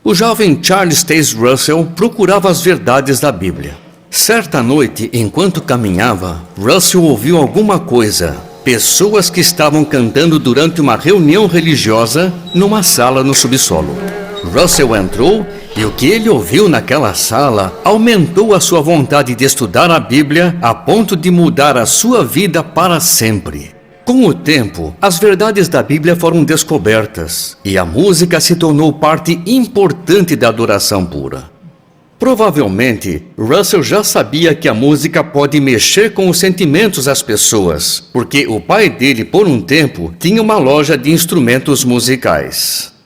O jovem Charles Taze Russell procurava as verdades da Bíblia. Certa noite, enquanto caminhava, Russell ouviu alguma coisa. Pessoas que estavam cantando durante uma reunião religiosa numa sala no subsolo. Russell entrou e o que ele ouviu naquela sala aumentou a sua vontade de estudar a Bíblia a ponto de mudar a sua vida para sempre. Com o tempo, as verdades da Bíblia foram descobertas e a música se tornou parte importante da adoração pura. Provavelmente, Russell já sabia que a música pode mexer com os sentimentos das pessoas, porque o pai dele, por um tempo, tinha uma loja de instrumentos musicais.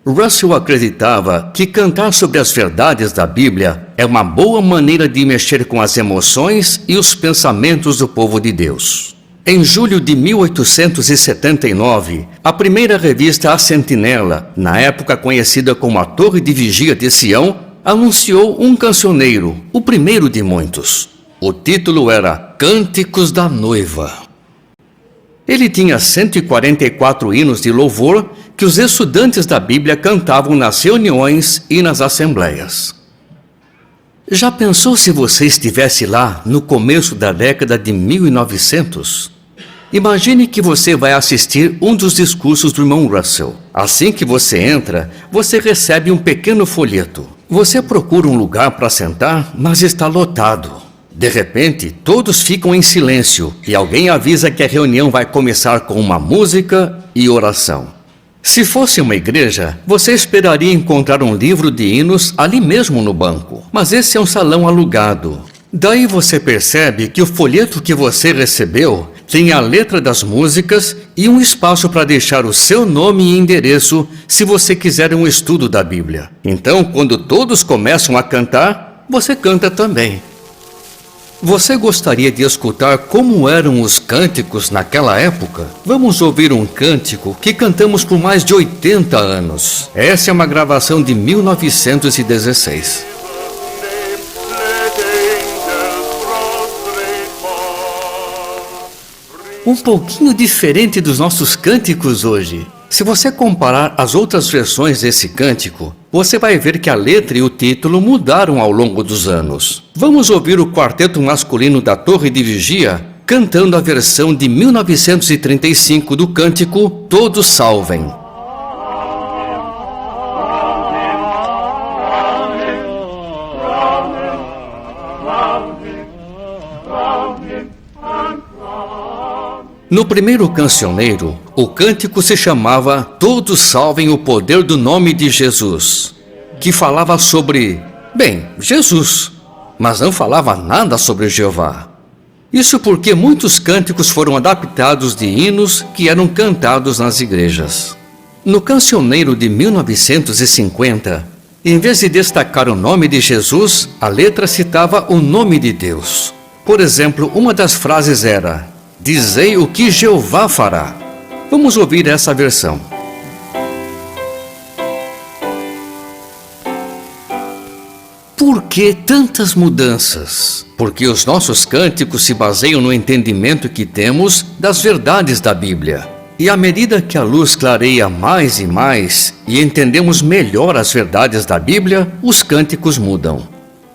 Russell acreditava que cantar sobre as verdades da Bíblia é uma boa maneira de mexer com as emoções e os pensamentos do povo de Deus. Em julho de 1879, a primeira revista A Sentinela, na época conhecida como a Torre de Vigia de Sião, anunciou um cancioneiro, o primeiro de muitos. O título era Cânticos da Noiva. Ele tinha 144 hinos de louvor que os estudantes da Bíblia cantavam nas reuniões e nas assembleias. Já pensou se você estivesse lá no começo da década de 1900? Imagine que você vai assistir um dos discursos do irmão Russell. Assim que você entra, você recebe um pequeno folheto. Você procura um lugar para sentar, mas está lotado. De repente, todos ficam em silêncio e alguém avisa que a reunião vai começar com uma música e oração. Se fosse uma igreja, você esperaria encontrar um livro de hinos ali mesmo no banco. Mas esse é um salão alugado. Daí você percebe que o folheto que você recebeu tem a letra das músicas e um espaço para deixar o seu nome e endereço se você quiser um estudo da Bíblia. Então, quando todos começam a cantar, você canta também. Você gostaria de escutar como eram os cânticos naquela época? Vamos ouvir um cântico que cantamos por mais de 80 anos. Essa é uma gravação de 1916. Um pouquinho diferente dos nossos cânticos hoje. Se você comparar as outras versões desse cântico, você vai ver que a letra e o título mudaram ao longo dos anos. Vamos ouvir o quarteto masculino da Torre de Vigia cantando a versão de 1935 do cântico Todos Salvem. No primeiro cancioneiro, o cântico se chamava Todos Salvem o Poder do Nome de Jesus, que falava sobre, Jesus, mas não falava nada sobre Jeová. Isso porque muitos cânticos foram adaptados de hinos que eram cantados nas igrejas. No cancioneiro de 1950, em vez de destacar o nome de Jesus, a letra citava o nome de Deus. Por exemplo, uma das frases era: dizei o que Jeová fará. Vamos ouvir essa versão. Por que tantas mudanças? Porque os nossos cânticos se baseiam no entendimento que temos das verdades da Bíblia. E à medida que a luz clareia mais e mais e entendemos melhor as verdades da Bíblia, os cânticos mudam.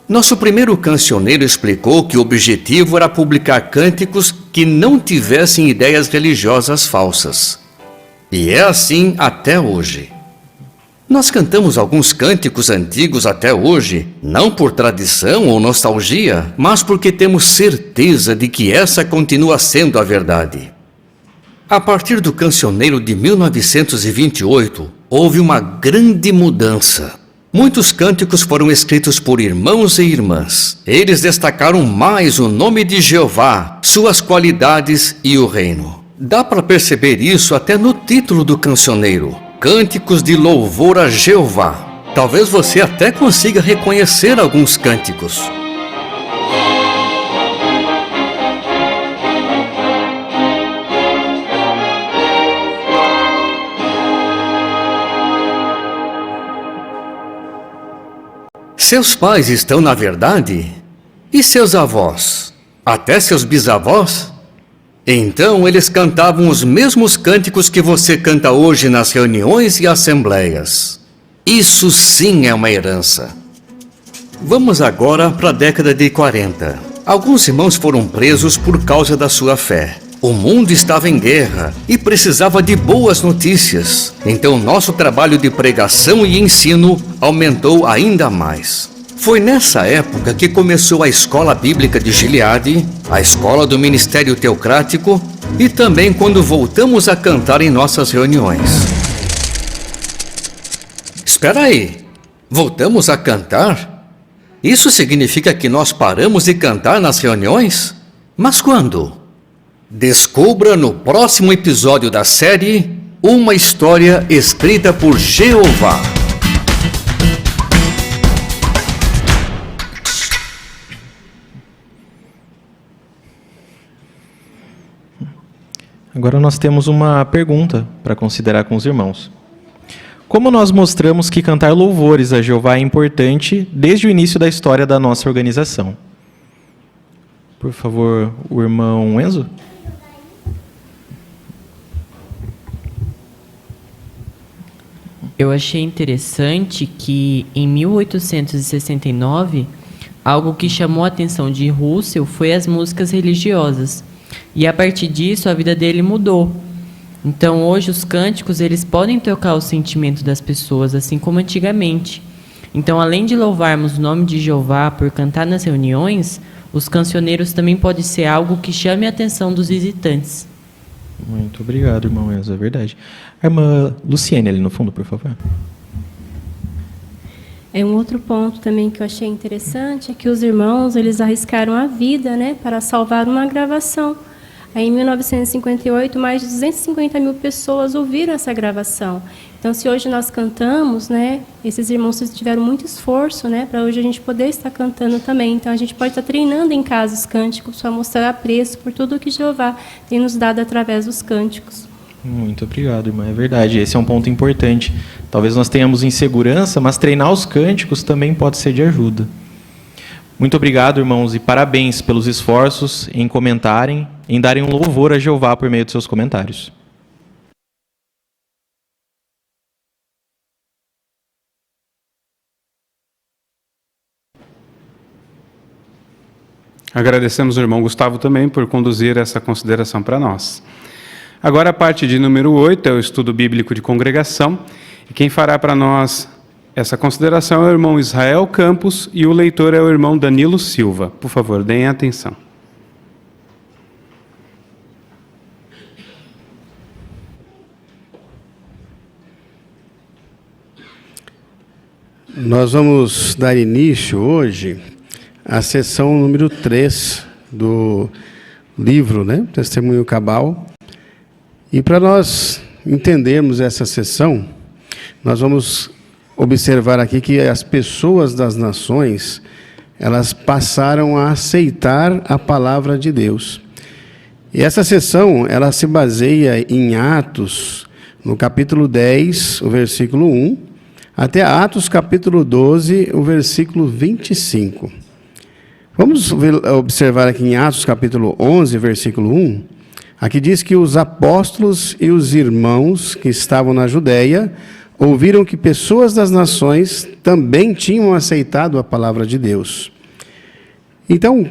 Nosso primeiro cancioneiro explicou que o objetivo era publicar cânticos que não tivessem ideias religiosas falsas. E é assim até hoje. Nós cantamos alguns cânticos antigos até hoje, não por tradição ou nostalgia, mas porque temos certeza de que essa continua sendo a verdade. A partir do cancioneiro de 1928, houve uma grande mudança. Muitos cânticos foram escritos por irmãos e irmãs. Eles destacaram mais o nome de Jeová, suas qualidades e o reino. Dá para perceber isso até no título do cancioneiro: Cânticos de Louvor a Jeová. Talvez você até consiga reconhecer alguns cânticos. Seus pais estão na verdade? E seus avós? Até seus bisavós? Então eles cantavam os mesmos cânticos que você canta hoje nas reuniões e assembleias. Isso sim é uma herança. Vamos agora para a década de 40. Alguns irmãos foram presos por causa da sua fé. O mundo estava em guerra e precisava de boas notícias. Então nosso trabalho de pregação e ensino aumentou ainda mais. Foi nessa época que começou a Escola Bíblica de Gileade, a Escola do Ministério Teocrático e também quando voltamos a cantar em nossas reuniões. Espera aí, voltamos a cantar? Isso significa que nós paramos de cantar nas reuniões? Mas quando? Descubra no próximo episódio da série Uma História Escrita por Jeová. Agora nós temos uma pergunta para considerar com os irmãos. Como nós mostramos que cantar louvores a Jeová é importante desde o início da história da nossa organização? Por favor, o irmão Enzo? Eu achei interessante que, em 1869, algo que chamou a atenção de Russell foi as músicas religiosas. E a partir disso, a vida dele mudou. Então, hoje, os cânticos, eles podem tocar o sentimento das pessoas, assim como antigamente. Então, além de louvarmos o nome de Jeová por cantar nas reuniões, os cancioneiros também podem ser algo que chame a atenção dos visitantes. Muito obrigado, irmão Enzo, é verdade. A irmã Luciene, ali no fundo, por favor. Um outro ponto também que eu achei interessante é que os irmãos, eles arriscaram a vida, né, para salvar uma gravação. Aí, em 1958, mais de 250 mil pessoas ouviram essa gravação. Então, se hoje nós cantamos, né, esses irmãos tiveram muito esforço, né, para hoje a gente poder estar cantando também. Então, a gente pode estar treinando em casa os cânticos para mostrar apreço por tudo que Jeová tem nos dado através dos cânticos. Muito obrigado, irmã. É verdade, esse é um ponto importante. Talvez nós tenhamos insegurança, mas treinar os cânticos também pode ser de ajuda. Muito obrigado, irmãos, e parabéns pelos esforços em comentarem, em darem um louvor a Jeová por meio de seus comentários. Agradecemos ao irmão Gustavo também por conduzir essa consideração para nós. Agora a parte de número 8 é o estudo bíblico de congregação. E quem fará para nós essa consideração é o irmão Israel Campos e o leitor é o irmão Danilo Silva. Por favor, deem atenção. Nós vamos dar início hoje à sessão número 3 do livro, né? Testemunho Cabal. E para nós entendermos essa sessão, nós vamos observar aqui que as pessoas das nações, elas passaram a aceitar a palavra de Deus. E essa sessão, ela se baseia em Atos, no capítulo 10, o versículo 1, até Atos, capítulo 12, o versículo 25. Vamos observar aqui em Atos, capítulo 11, versículo 1. Aqui diz que os apóstolos e os irmãos que estavam na Judéia ouviram que pessoas das nações também tinham aceitado a palavra de Deus. Então,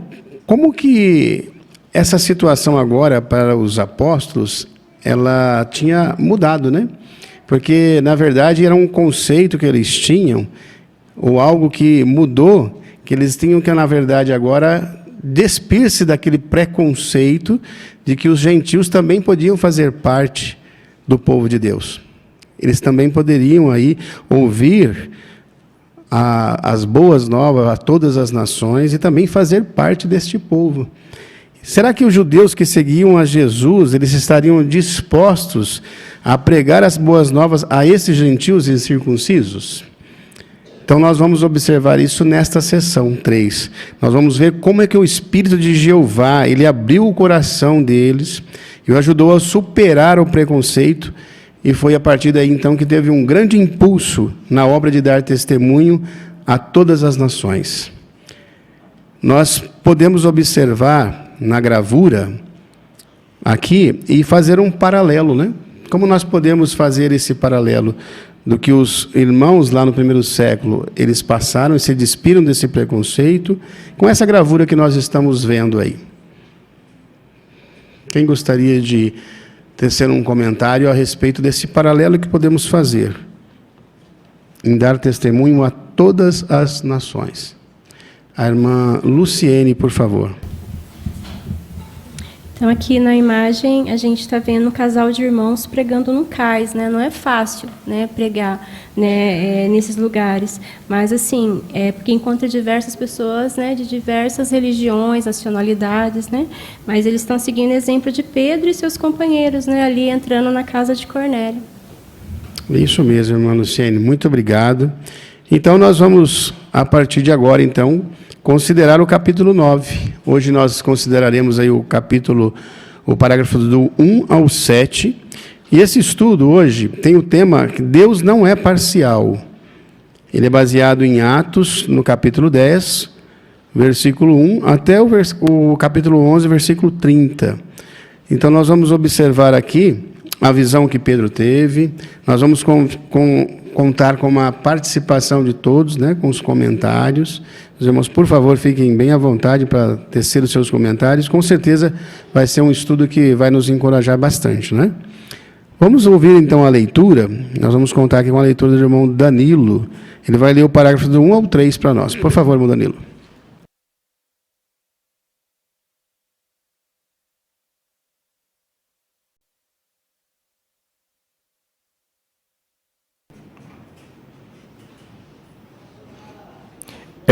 como que essa situação agora para os apóstolos, ela tinha mudado, né? Porque, na verdade, era um conceito que eles tinham, ou algo que mudou, que eles tinham que, na verdade, agora despir-se daquele preconceito de que os gentios também podiam fazer parte do povo de Deus. Eles também poderiam aí ouvir as boas novas a todas as nações e também fazer parte deste povo. Será que os judeus que seguiam a Jesus, eles estariam dispostos a pregar as boas novas a esses gentios incircuncisos? Então, nós vamos observar isso nesta sessão 3. Nós vamos ver como é que o Espírito de Jeová, ele abriu o coração deles e o ajudou a superar o preconceito, e foi a partir daí, então, que teve um grande impulso na obra de dar testemunho a todas as nações. Nós podemos observar na gravura aqui e fazer um paralelo, né? Como nós podemos fazer esse paralelo do que os irmãos lá no primeiro século, eles passaram e se despiram desse preconceito, com essa gravura que nós estamos vendo aí. Quem gostaria de tecer um comentário a respeito desse paralelo que podemos fazer em dar testemunho a todas as nações? A irmã Luciene, por favor. Então, aqui na imagem, a gente está vendo um casal de irmãos pregando no cais, né? Não é fácil, né, pregar, né, nesses lugares, mas, assim, porque encontra diversas pessoas, né, de diversas religiões, nacionalidades, né? Mas eles estão seguindo o exemplo de Pedro e seus companheiros, né, ali entrando na casa de Cornélio. Isso mesmo, irmã Luciene, muito obrigado. Então, nós vamos, a partir de agora, então, considerar o capítulo 9. Hoje nós consideraremos aí o parágrafo do 1 ao 7. E esse estudo hoje tem o tema que Deus não é parcial. Ele é baseado em Atos, no capítulo 10, versículo 1, até o capítulo 11, versículo 30. Então nós vamos observar aqui a visão que Pedro teve, nós vamos contar com a participação de todos, né, com os comentários. Os irmãos, por favor, fiquem bem à vontade para tecer os seus comentários. Com certeza vai ser um estudo que vai nos encorajar bastante, né? Vamos ouvir então a leitura. Nós vamos contar aqui com a leitura do irmão Danilo. Ele vai ler o parágrafo do 1 ao 3 para nós. Por favor, irmão Danilo.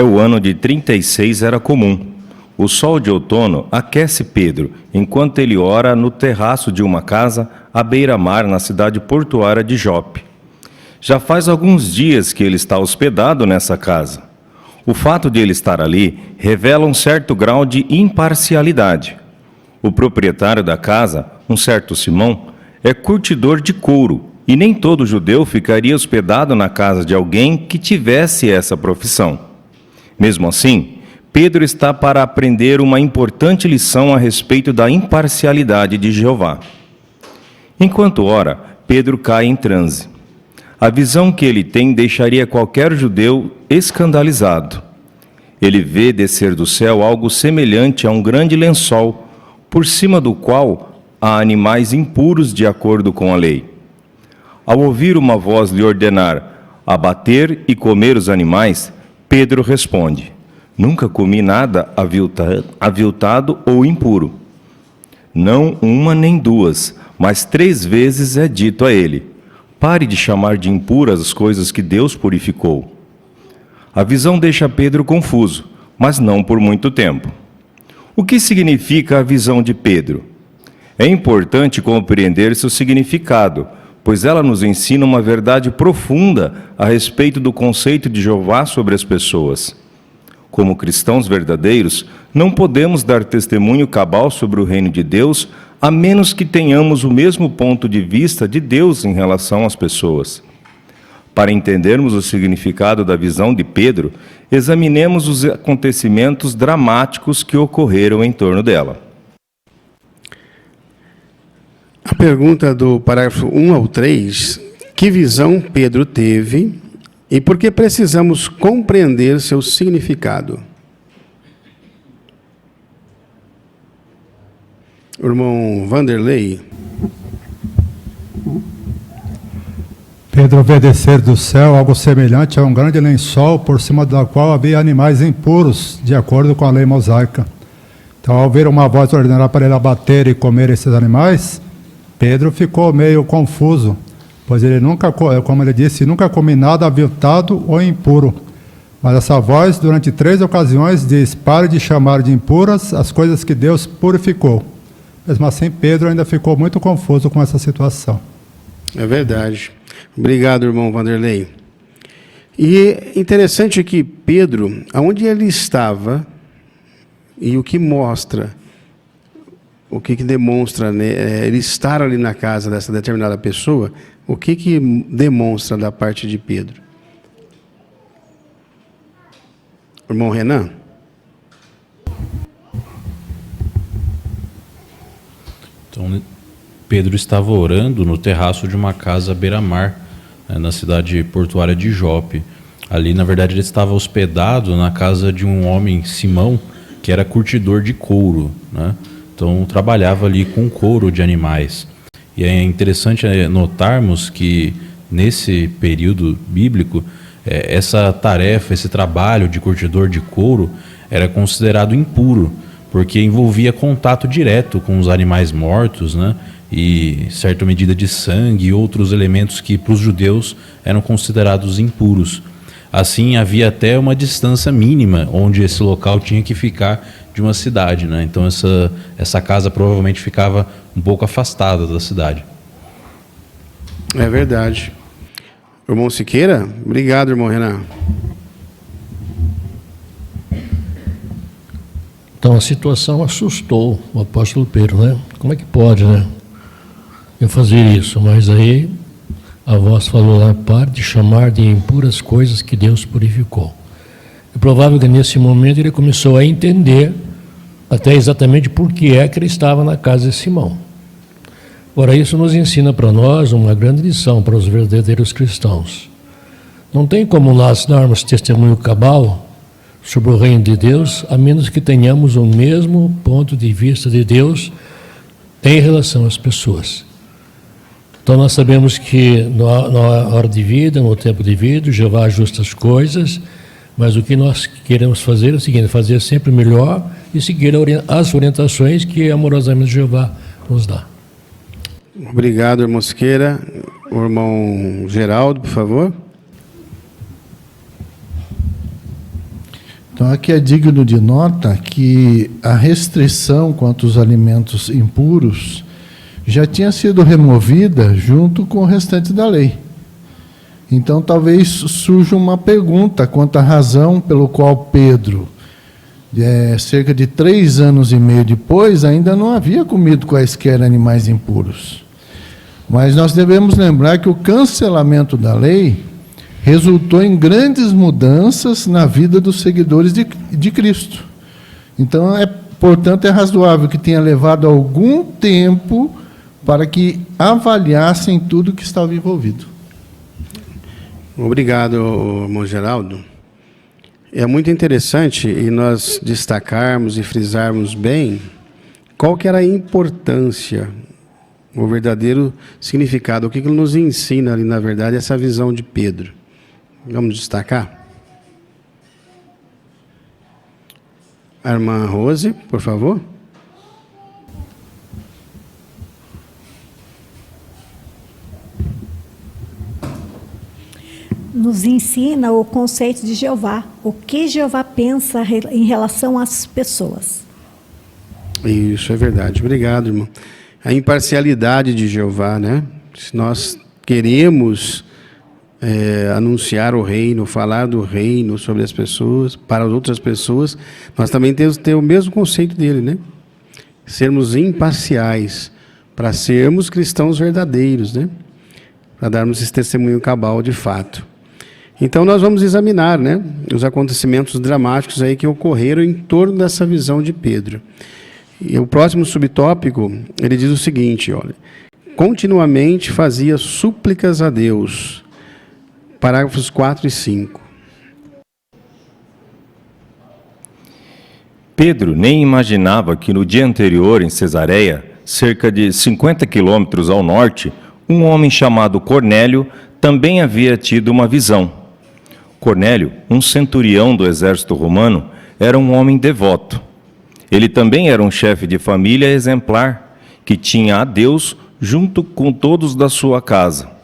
O ano de 36 era comum. O sol de outono aquece Pedro, enquanto ele ora no terraço de uma casa à beira-mar na cidade portuária de Jope. Já faz alguns dias que ele está hospedado nessa casa. O fato de ele estar ali revela um certo grau de imparcialidade. O proprietário da casa, um certo Simão, é curtidor de couro, e nem todo judeu ficaria hospedado na casa de alguém que tivesse essa profissão. Mesmo assim, Pedro está para aprender uma importante lição a respeito da imparcialidade de Jeová. Enquanto ora, Pedro cai em transe. A visão que ele tem deixaria qualquer judeu escandalizado. Ele vê descer do céu algo semelhante a um grande lençol, por cima do qual há animais impuros de acordo com a lei. Ao ouvir uma voz lhe ordenar abater e comer os animais, Pedro responde: nunca comi nada aviltado ou impuro. Não uma nem duas, mas 3 vezes é dito a ele: pare de chamar de impuras as coisas que Deus purificou. A visão deixa Pedro confuso, mas não por muito tempo. O que significa a visão de Pedro? É importante compreender seu significado, pois ela nos ensina uma verdade profunda a respeito do conceito de Jeová sobre as pessoas. Como cristãos verdadeiros, não podemos dar testemunho cabal sobre o reino de Deus, a menos que tenhamos o mesmo ponto de vista de Deus em relação às pessoas. Para entendermos o significado da visão de Pedro, examinemos os acontecimentos dramáticos que ocorreram em torno dela. A pergunta do parágrafo 1 ao 3, que visão Pedro teve e por que precisamos compreender seu significado? Irmão Vanderlei. Pedro vê descer do céu algo semelhante a um grande lençol por cima do qual havia animais impuros, de acordo com a lei mosaica. Então, ao ouvir uma voz ordenar para ele abater e comer esses animais, Pedro ficou meio confuso, pois ele nunca, como ele disse, nunca comi nada aviltado ou impuro. Mas essa voz, durante 3 ocasiões, diz: pare de chamar de impuras as coisas que Deus purificou. Mesmo assim, Pedro ainda ficou muito confuso com essa situação. É verdade. Obrigado, irmão Vanderlei. E interessante que Pedro, aonde ele estava, e o que mostra, o que demonstra, né, ele estar ali na casa dessa determinada pessoa, o que demonstra da parte de Pedro? Irmão Renan? Então, Pedro estava orando no terraço de uma casa à beira-mar, na cidade portuária de Jope. Ali, na verdade, ele estava hospedado na casa de um homem, Simão, que era curtidor de couro, né? Então, trabalhava ali com couro de animais. E é interessante notarmos que, nesse período bíblico, essa tarefa, esse trabalho de curtidor de couro era considerado impuro, porque envolvia contato direto com os animais mortos, né? E certa medida de sangue e outros elementos que, para os judeus, eram considerados impuros. Assim, havia até uma distância mínima onde esse local tinha que ficar de uma cidade, né? Então essa casa provavelmente ficava um pouco afastada da cidade. É verdade. Irmão Siqueira? Obrigado, irmão Renan. Então a situação assustou o apóstolo Pedro, né? Como é que pode, né? Eu fazer isso, mas aí a voz falou lá: pare de chamar de impuras coisas que Deus purificou. É provável que nesse momento ele começou a entender até exatamente por que é que ele estava na casa de Simão. Ora, isso nos ensina para nós uma grande lição para os verdadeiros cristãos. Não tem como nós darmos testemunho cabal sobre o reino de Deus, a menos que tenhamos o mesmo ponto de vista de Deus em relação às pessoas. Então nós sabemos que na hora de vida, no tempo de vida, Jeová ajusta as coisas, mas o que nós queremos fazer é o seguinte: fazer sempre melhor e seguir as orientações que amorosamente Jeová nos dá. Obrigado, irmão Mosqueira. O irmão Geraldo, por favor. Então, aqui é digno de nota que a restrição quanto aos alimentos impuros já tinha sido removida junto com o restante da lei. Então, talvez surja uma pergunta quanto à razão pelo qual Pedro, cerca de 3 anos e meio depois, ainda não havia comido quaisquer animais impuros. Mas nós devemos lembrar que o cancelamento da lei resultou em grandes mudanças na vida dos seguidores de Cristo. Então, portanto, é razoável que tenha levado algum tempo para que avaliassem tudo que estava envolvido. Obrigado, irmão Geraldo. É muito interessante e nós destacarmos e frisarmos bem qual que era a importância, o verdadeiro significado, o que ele nos ensina ali, na verdade, essa visão de Pedro. Vamos destacar? A irmã Rose, por favor. Nos ensina o conceito de Jeová, o que Jeová pensa em relação às pessoas. Isso é verdade. Obrigado, irmão. A imparcialidade de Jeová, né? Se nós queremos anunciar o reino, falar do reino sobre as pessoas, para as outras pessoas, nós também temos que ter o mesmo conceito dele, né? Sermos imparciais, para sermos cristãos verdadeiros, né? Para darmos esse testemunho cabal de fato. Então nós vamos examinar, né, os acontecimentos dramáticos aí que ocorreram em torno dessa visão de Pedro. E o próximo subtópico, ele diz o seguinte, olha: continuamente fazia súplicas a Deus. Parágrafos 4 e 5. Pedro nem imaginava que no dia anterior, em Cesareia, cerca de 50 quilômetros ao norte, um homem chamado Cornélio também havia tido uma visão. Cornélio, um centurião do exército romano, era um homem devoto. Ele também era um chefe de família exemplar, que tinha a Deus junto com todos da sua casa.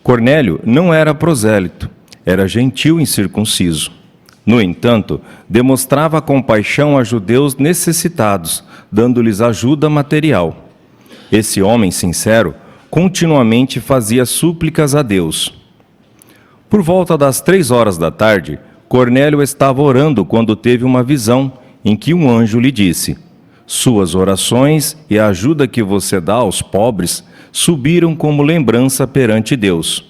Cornélio não era prosélito, era gentil e incircunciso. No entanto, demonstrava compaixão a judeus necessitados, dando-lhes ajuda material. Esse homem sincero continuamente fazia súplicas a Deus. Por volta das 3 da tarde, Cornélio estava orando quando teve uma visão em que um anjo lhe disse: suas orações e a ajuda que você dá aos pobres subiram como lembrança perante Deus.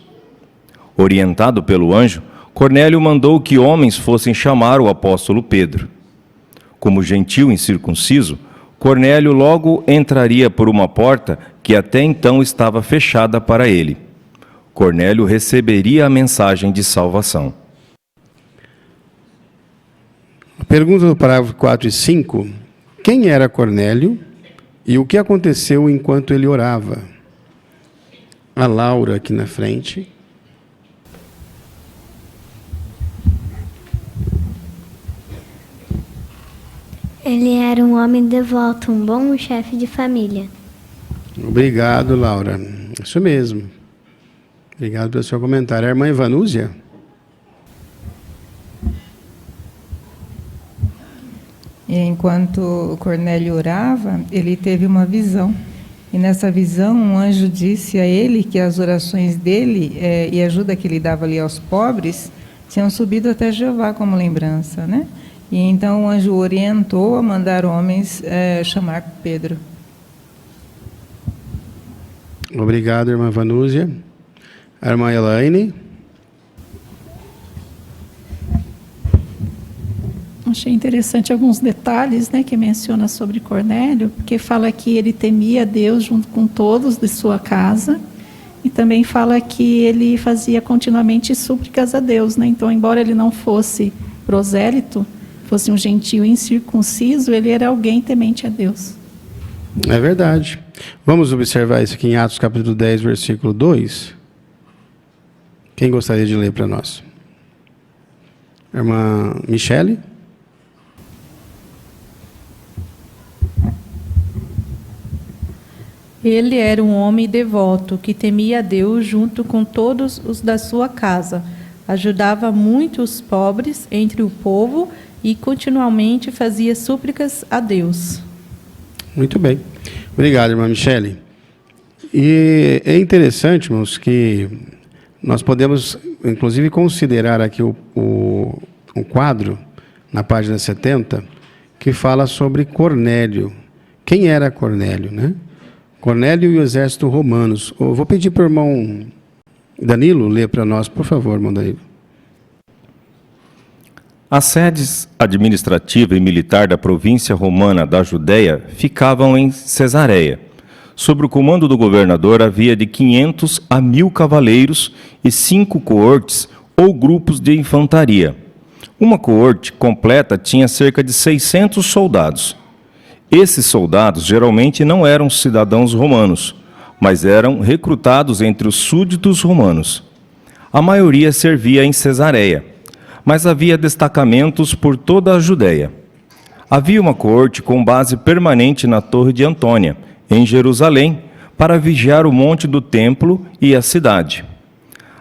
Orientado pelo anjo, Cornélio mandou que homens fossem chamar o apóstolo Pedro. Como gentil e incircunciso, Cornélio logo entraria por uma porta que até então estava fechada para ele. Cornélio receberia a mensagem de salvação. A pergunta do parágrafo 4 e 5: quem era Cornélio e o que aconteceu enquanto ele orava? A Laura aqui na frente. Ele era um homem devoto, um bom chefe de família. Obrigado, Laura. Isso mesmo. Obrigado pelo seu comentário. A irmã Ivanúzia? Enquanto Cornélio orava, ele teve uma visão. E nessa visão, um anjo disse a ele que as orações dele e a ajuda que ele dava ali aos pobres tinham subido até Jeová como lembrança, né? E então o anjo o orientou a mandar homens chamar Pedro. Obrigado, irmã Vanúzia. A irmã Elaine. Achei interessante alguns detalhes, né, que menciona sobre Cornélio, porque fala que ele temia Deus junto com todos de sua casa e também fala que ele fazia continuamente súplicas a Deus, né? Então, embora ele não fosse prosélito, fosse um gentio incircunciso, ele era alguém temente a Deus. É verdade. Vamos observar isso aqui em Atos capítulo 10, versículo 2. Quem gostaria de ler para nós? Irmã Michele? Ele era um homem devoto, que temia a Deus junto com todos os da sua casa. Ajudava muito os pobres entre o povo e continuamente fazia súplicas a Deus. Muito bem. Obrigado, irmã Michele. E é interessante, irmãos, que nós podemos, inclusive, considerar aqui um quadro, na página 70, que fala sobre Cornélio. Quem era Cornélio, né? Cornélio e o exército romanos. Eu vou pedir para o irmão Danilo ler para nós, por favor, irmão Danilo. As sedes administrativa e militar da província romana da Judéia ficavam em Cesareia. Sob o comando do governador havia de 500 a 1.000 cavaleiros e 5 coortes ou grupos de infantaria. Uma coorte completa tinha cerca de 600 soldados. Esses soldados geralmente não eram cidadãos romanos, mas eram recrutados entre os súditos romanos. A maioria servia em Cesareia, mas havia destacamentos por toda a Judéia. Havia uma coorte com base permanente na Torre de Antônia, em Jerusalém, para vigiar o monte do templo e a cidade.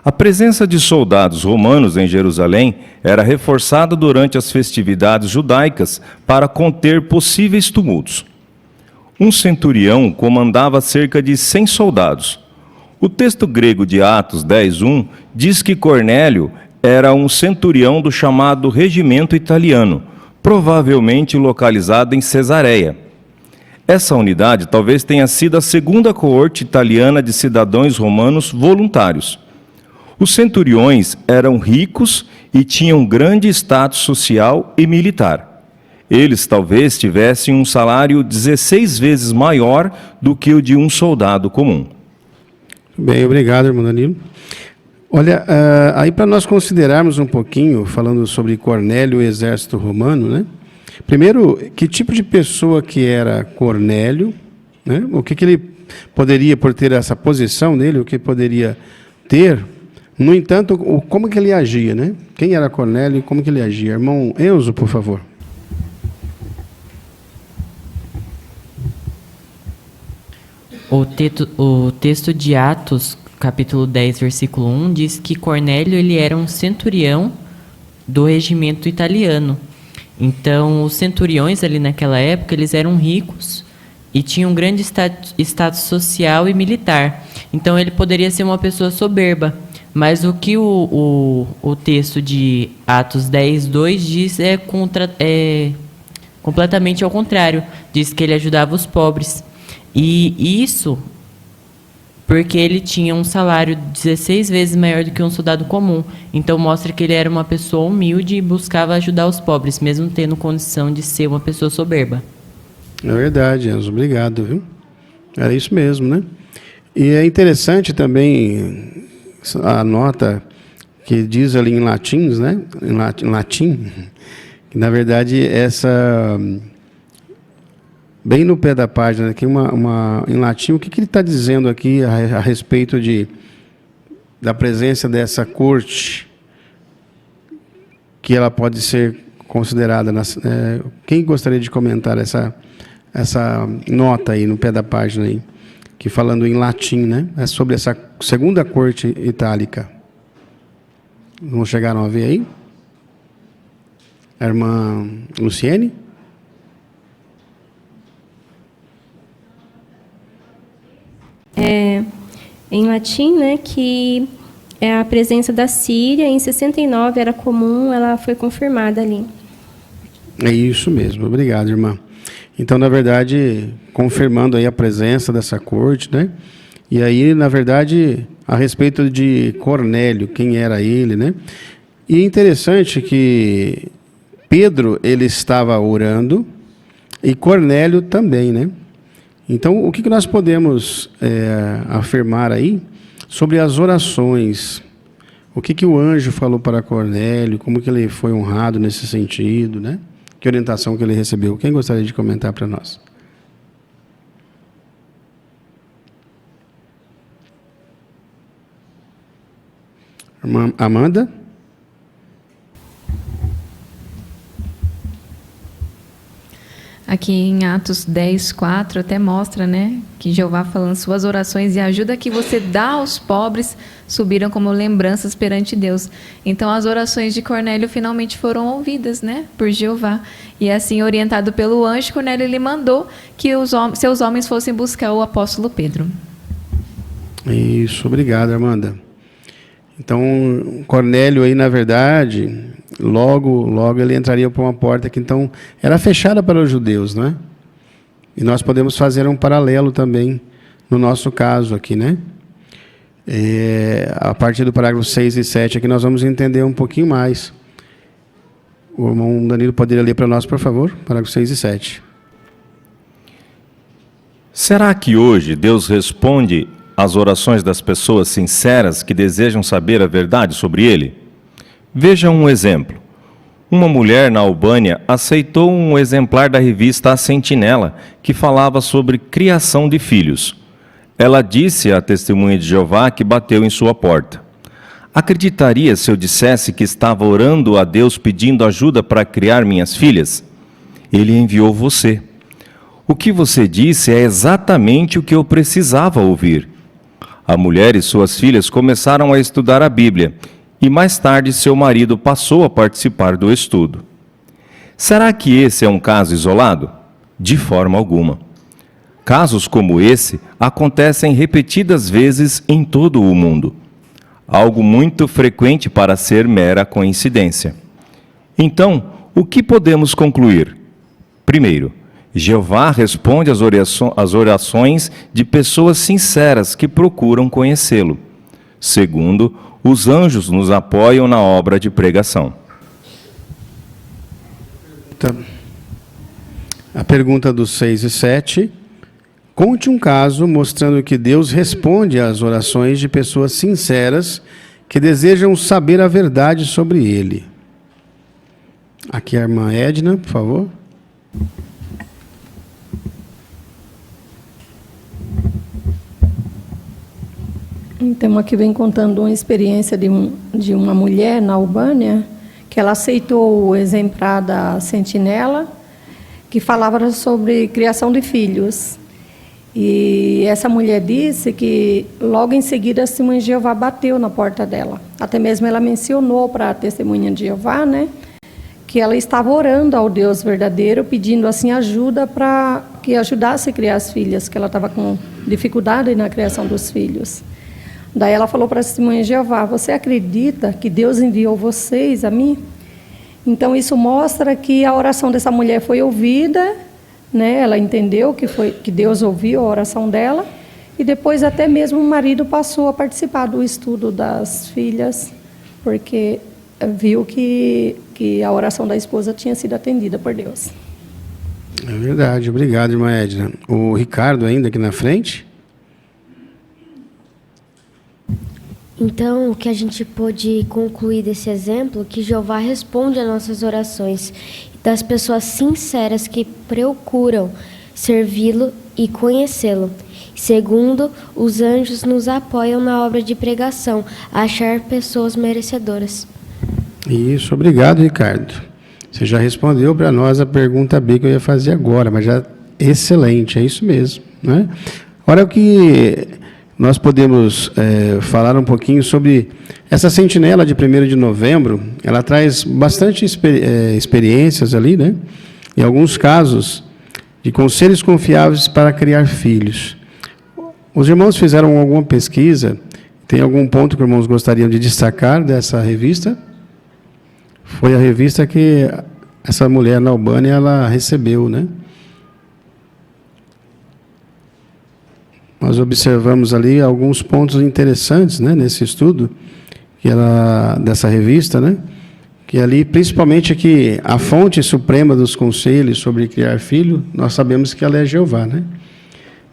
A presença de soldados romanos em Jerusalém era reforçada durante as festividades judaicas para conter possíveis tumultos. Um centurião comandava cerca de 100 soldados. O texto grego de Atos 10:1 diz que Cornélio era um centurião do chamado regimento italiano, provavelmente localizado em Cesareia. Essa unidade talvez tenha sido a segunda coorte italiana de cidadãos romanos voluntários. Os centuriões eram ricos e tinham grande status social e militar. Eles talvez tivessem um salário 16 vezes maior do que o de um soldado comum. Bem, obrigado, irmão Danilo. Olha, aí para nós considerarmos um pouquinho, falando sobre Cornélio e o exército romano, né? Primeiro, que tipo de pessoa que era Cornélio, né? O que ele poderia, por ter essa posição dele, o que poderia ter. No entanto, como que ele agia, né? Quem era Cornélio e como que ele agia? Irmão Enzo, por favor. O texto de Atos, capítulo 10, versículo 1, diz que Cornélio ele era um centurião do regimento italiano. Então, os centuriões ali naquela época, eles eram ricos e tinham um grande status social e militar. Então, ele poderia ser uma pessoa soberba. Mas o que o texto de Atos 10, 2 diz é completamente ao contrário. Diz que ele ajudava os pobres. E isso porque ele tinha um salário 16 vezes maior do que um soldado comum. Então mostra que ele era uma pessoa humilde e buscava ajudar os pobres, mesmo tendo condição de ser uma pessoa soberba. É verdade, Enzo. Obrigado, viu? Era isso mesmo, né? E é interessante também a nota que diz ali em latim, né? Em latim, que na verdade essa... Bem no pé da página, aqui em latim, o que ele está dizendo aqui a respeito da presença dessa corte, que ela pode ser considerada... quem gostaria de comentar essa nota aí no pé da página aí, que falando em latim, né? É sobre essa segunda corte itálica. Não chegaram a ver aí? A irmã Luciene? Em latim, né, que é a presença da Síria, em 69 era comum, ela foi confirmada ali. É isso mesmo, obrigado, irmã. Então, na verdade, confirmando aí a presença dessa corte, né? E aí, na verdade, a respeito de Cornélio, quem era ele, né? E é interessante que Pedro, ele estava orando, e Cornélio também, né? Então, o que nós podemos afirmar aí sobre as orações. O que o anjo falou para Cornélio, como que ele foi honrado nesse sentido, né? Que orientação que ele recebeu? Quem gostaria de comentar para nós? Irmã Amanda? Aqui em Atos 10:4 até mostra, né, que Jeová falando: suas orações e a ajuda que você dá aos pobres subiram como lembranças perante Deus. Então as orações de Cornélio finalmente foram ouvidas, né, por Jeová. E assim, orientado pelo anjo, Cornélio ele mandou que seus homens fossem buscar o apóstolo Pedro. Isso, obrigado, Amanda. Então, Cornélio aí, na verdade, logo ele entraria por uma porta que então era fechada para os judeus, não é? E nós podemos fazer um paralelo também no nosso caso aqui, né? A partir do parágrafo 6 e 7 aqui nós vamos entender um pouquinho mais. O irmão Danilo poderia ler para nós, por favor, parágrafo 6 e 7. Será que hoje Deus responde às orações das pessoas sinceras que desejam saber a verdade sobre Ele? Veja um exemplo. Uma mulher na Albânia aceitou um exemplar da revista A Sentinela, que falava sobre criação de filhos. Ela disse à testemunha de Jeová que bateu em sua porta: acreditaria se eu dissesse que estava orando a Deus pedindo ajuda para criar minhas filhas? Ele enviou você. O que você disse é exatamente o que eu precisava ouvir. A mulher e suas filhas começaram a estudar a Bíblia, e mais tarde seu marido passou a participar do estudo. Será que esse é um caso isolado? De forma alguma. Casos como esse acontecem repetidas vezes em todo o mundo. Algo muito frequente para ser mera coincidência. Então, o que podemos concluir? Primeiro, Jeová responde às orações de pessoas sinceras que procuram conhecê-lo. Segundo, os anjos nos apoiam na obra de pregação. A pergunta dos 6 e 7. Conte um caso mostrando que Deus responde às orações de pessoas sinceras que desejam saber a verdade sobre Ele. Aqui a irmã Edna, por favor. Então, aqui vem contando uma experiência de uma mulher na Albânia, que ela aceitou o exemplar da Sentinela, que falava sobre criação de filhos. E essa mulher disse que logo em seguida a testemunha de Jeová bateu na porta dela. Até mesmo ela mencionou para a testemunha de Jeová, né, que ela estava orando ao Deus verdadeiro, pedindo assim ajuda para que ajudasse a criar as filhas, que ela estava com dificuldade na criação dos filhos. Daí ela falou para a testemunha de Jeová: você acredita que Deus enviou vocês a mim? Então isso mostra que a oração dessa mulher foi ouvida, né? Ela entendeu que Deus ouviu a oração dela, e depois até mesmo o marido passou a participar do estudo das filhas, porque viu que a oração da esposa tinha sido atendida por Deus. É verdade, obrigado, irmã Edna. O Ricardo ainda aqui na frente. Então, o que a gente pôde concluir desse exemplo é que Jeová responde às nossas orações das pessoas sinceras que procuram servi-lo e conhecê-lo. Segundo, os anjos nos apoiam na obra de pregação, a achar pessoas merecedoras. Isso, obrigado, Ricardo. Você já respondeu para nós a pergunta B que eu ia fazer agora, mas já excelente, é isso mesmo, né? Agora, o que nós podemos falar um pouquinho sobre essa sentinela de 1º de novembro. Ela traz bastante experiências ali, né? Em alguns casos, de conselhos confiáveis para criar filhos. Os irmãos fizeram alguma pesquisa? Tem algum ponto que os irmãos gostariam de destacar dessa revista? Foi a revista que essa mulher na Albânia ela recebeu, né? Nós observamos ali alguns pontos interessantes, né, nesse estudo dessa revista, né, que ali, principalmente que a fonte suprema dos conselhos sobre criar filho, nós sabemos que ela é Jeová, né?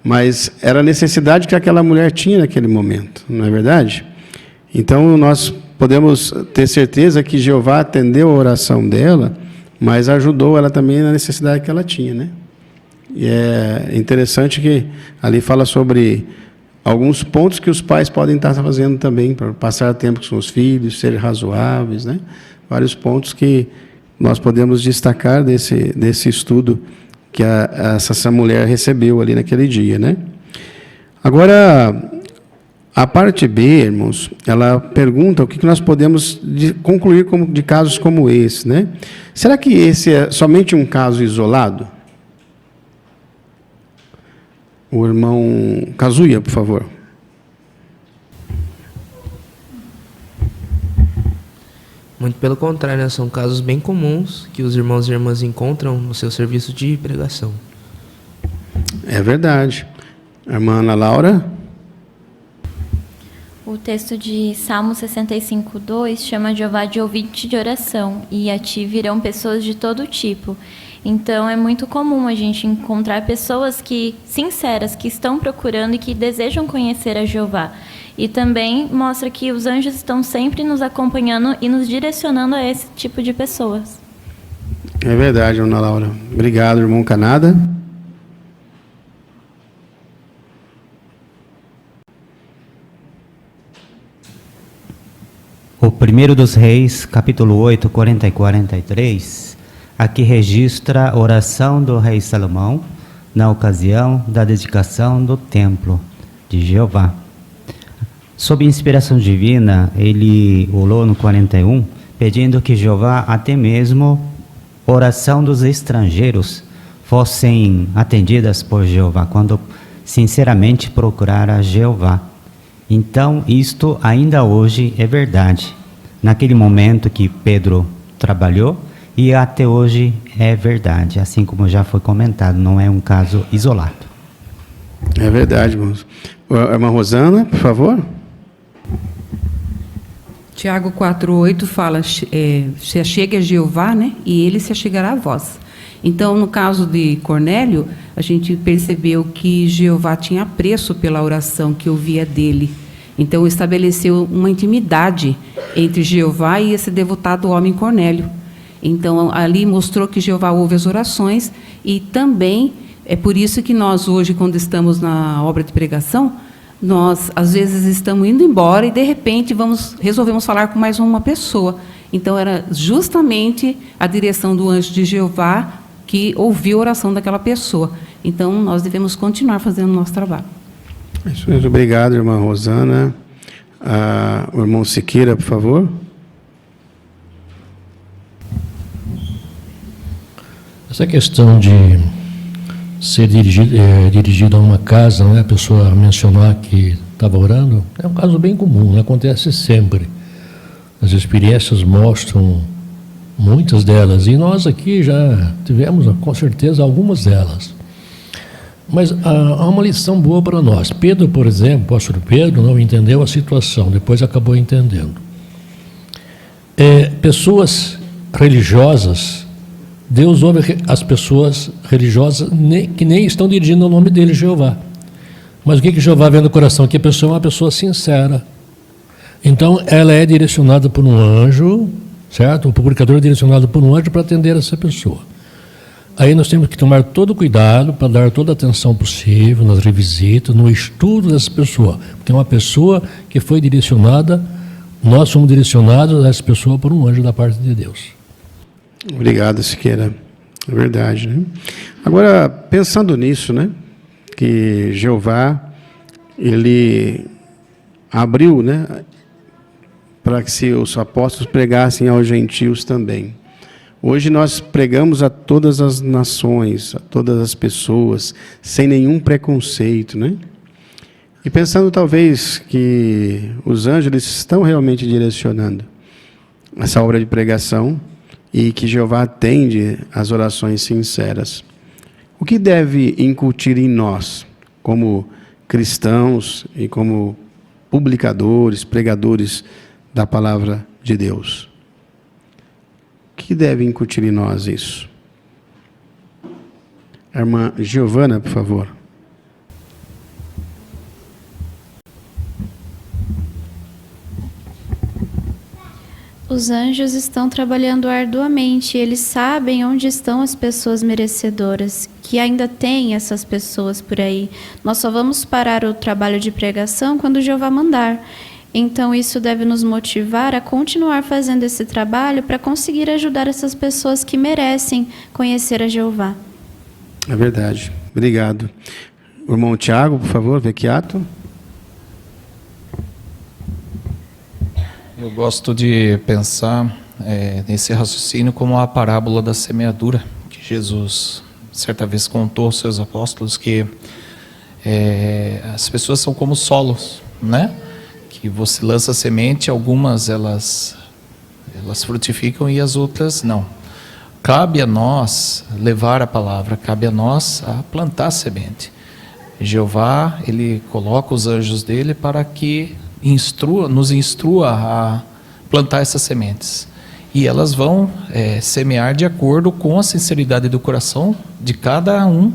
mas era a necessidade que aquela mulher tinha naquele momento, não é verdade? Então, nós podemos ter certeza que Jeová atendeu a oração dela, mas ajudou ela também na necessidade que ela tinha, né? E é interessante que ali fala sobre alguns pontos que os pais podem estar fazendo também para passar tempo com os filhos, ser razoáveis, né? Vários pontos que nós podemos destacar desse estudo que essa mulher recebeu ali naquele dia, né? Agora, a parte B, irmãos, ela pergunta o que nós podemos concluir de casos como esse, né? Será que esse é somente um caso isolado? O irmão Kazuya, por favor. Muito pelo contrário, né? São casos bem comuns que os irmãos e irmãs encontram no seu serviço de pregação. É verdade. A irmã Ana Laura? O texto de Salmo 65:2 chama Jeová de ouvinte de oração, e a ti virão pessoas de todo tipo. Então é muito comum a gente encontrar pessoas sinceras, que estão procurando e que desejam conhecer a Jeová. E também mostra que os anjos estão sempre nos acompanhando e nos direcionando a esse tipo de pessoas. É verdade, Ana Laura. Obrigado, irmão Canada. O primeiro dos Reis, capítulo 8, 40 e 43, aqui registra a oração do rei Salomão na ocasião da dedicação do templo de Jeová. Sob inspiração divina, ele orou no 41, pedindo que Jeová, até mesmo oração dos estrangeiros, fossem atendidas por Jeová, quando sinceramente procurara Jeová. Então, isto ainda hoje é verdade. Naquele momento que Pedro trabalhou, e até hoje é verdade, assim como já foi comentado, não é um caso isolado. É verdade, irmãos. Irmã Rosana, por favor. Tiago 4,8 fala, se achegue a Jeová, né, e ele se achegará a vós. Então, no caso de Cornélio, a gente percebeu que Jeová tinha apreço pela oração que ouvia dele. Então, estabeleceu uma intimidade entre Jeová e esse devotado homem Cornélio. Então, ali mostrou que Jeová ouve as orações, e também é por isso que nós hoje, quando estamos na obra de pregação, nós às vezes estamos indo embora e de repente resolvemos falar com mais uma pessoa. Então, era justamente a direção do anjo de Jeová que ouviu a oração daquela pessoa. Então, nós devemos continuar fazendo o nosso trabalho. Isso mesmo. Obrigado, irmã Rosana. O irmão Siqueira, por favor. Essa questão de ser dirigido a uma casa, não é? A pessoa mencionar que estava orando, é um caso bem comum, não acontece sempre. As experiências mostram muitas delas, e nós aqui já tivemos, com certeza, algumas delas. Mas há uma lição boa para nós. Pedro, por exemplo, o apóstolo Pedro, não entendeu a situação, depois acabou entendendo. Pessoas religiosas, Deus ouve as pessoas religiosas que nem estão dirigindo o nome dele, Jeová. Mas o que Jeová vê no coração? Que a pessoa é uma pessoa sincera. Então, ela é direcionada por um anjo, certo? O publicador é direcionado por um anjo para atender essa pessoa. Aí nós temos que tomar todo o cuidado para dar toda a atenção possível nas revisitas, no estudo dessa pessoa. Porque é uma pessoa que foi direcionada, nós somos direcionados a essa pessoa por um anjo da parte de Deus. Obrigado, Siqueira. É verdade, né? Agora, pensando nisso, né? Que Jeová, ele abriu, né? Para que os apóstolos pregassem aos gentios também. Hoje nós pregamos a todas as nações, a todas as pessoas, sem nenhum preconceito, né? E pensando talvez que os anjos estão realmente direcionando essa obra de pregação e que Jeová atende às orações sinceras. O que deve incutir em nós, como cristãos e como publicadores, pregadores da palavra de Deus? O que deve incutir em nós isso? A irmã Giovana, por favor. Os anjos estão trabalhando arduamente, eles sabem onde estão as pessoas merecedoras, que ainda tem essas pessoas por aí. Nós só vamos parar o trabalho de pregação quando Jeová mandar. Então isso deve nos motivar a continuar fazendo esse trabalho para conseguir ajudar essas pessoas que merecem conhecer a Jeová. É verdade. Obrigado. O irmão Tiago, por favor, Vecchiato. Eu gosto de pensar nesse raciocínio como a parábola da semeadura, que Jesus certa vez contou aos seus apóstolos, que as pessoas são como solos, né? Que você lança semente, algumas elas frutificam e as outras não. Cabe a nós levar a palavra, cabe a nós a plantar a semente. Jeová, ele coloca os anjos dele para que nos instrua a plantar essas sementes. E elas vão semear de acordo com a sinceridade do coração de cada um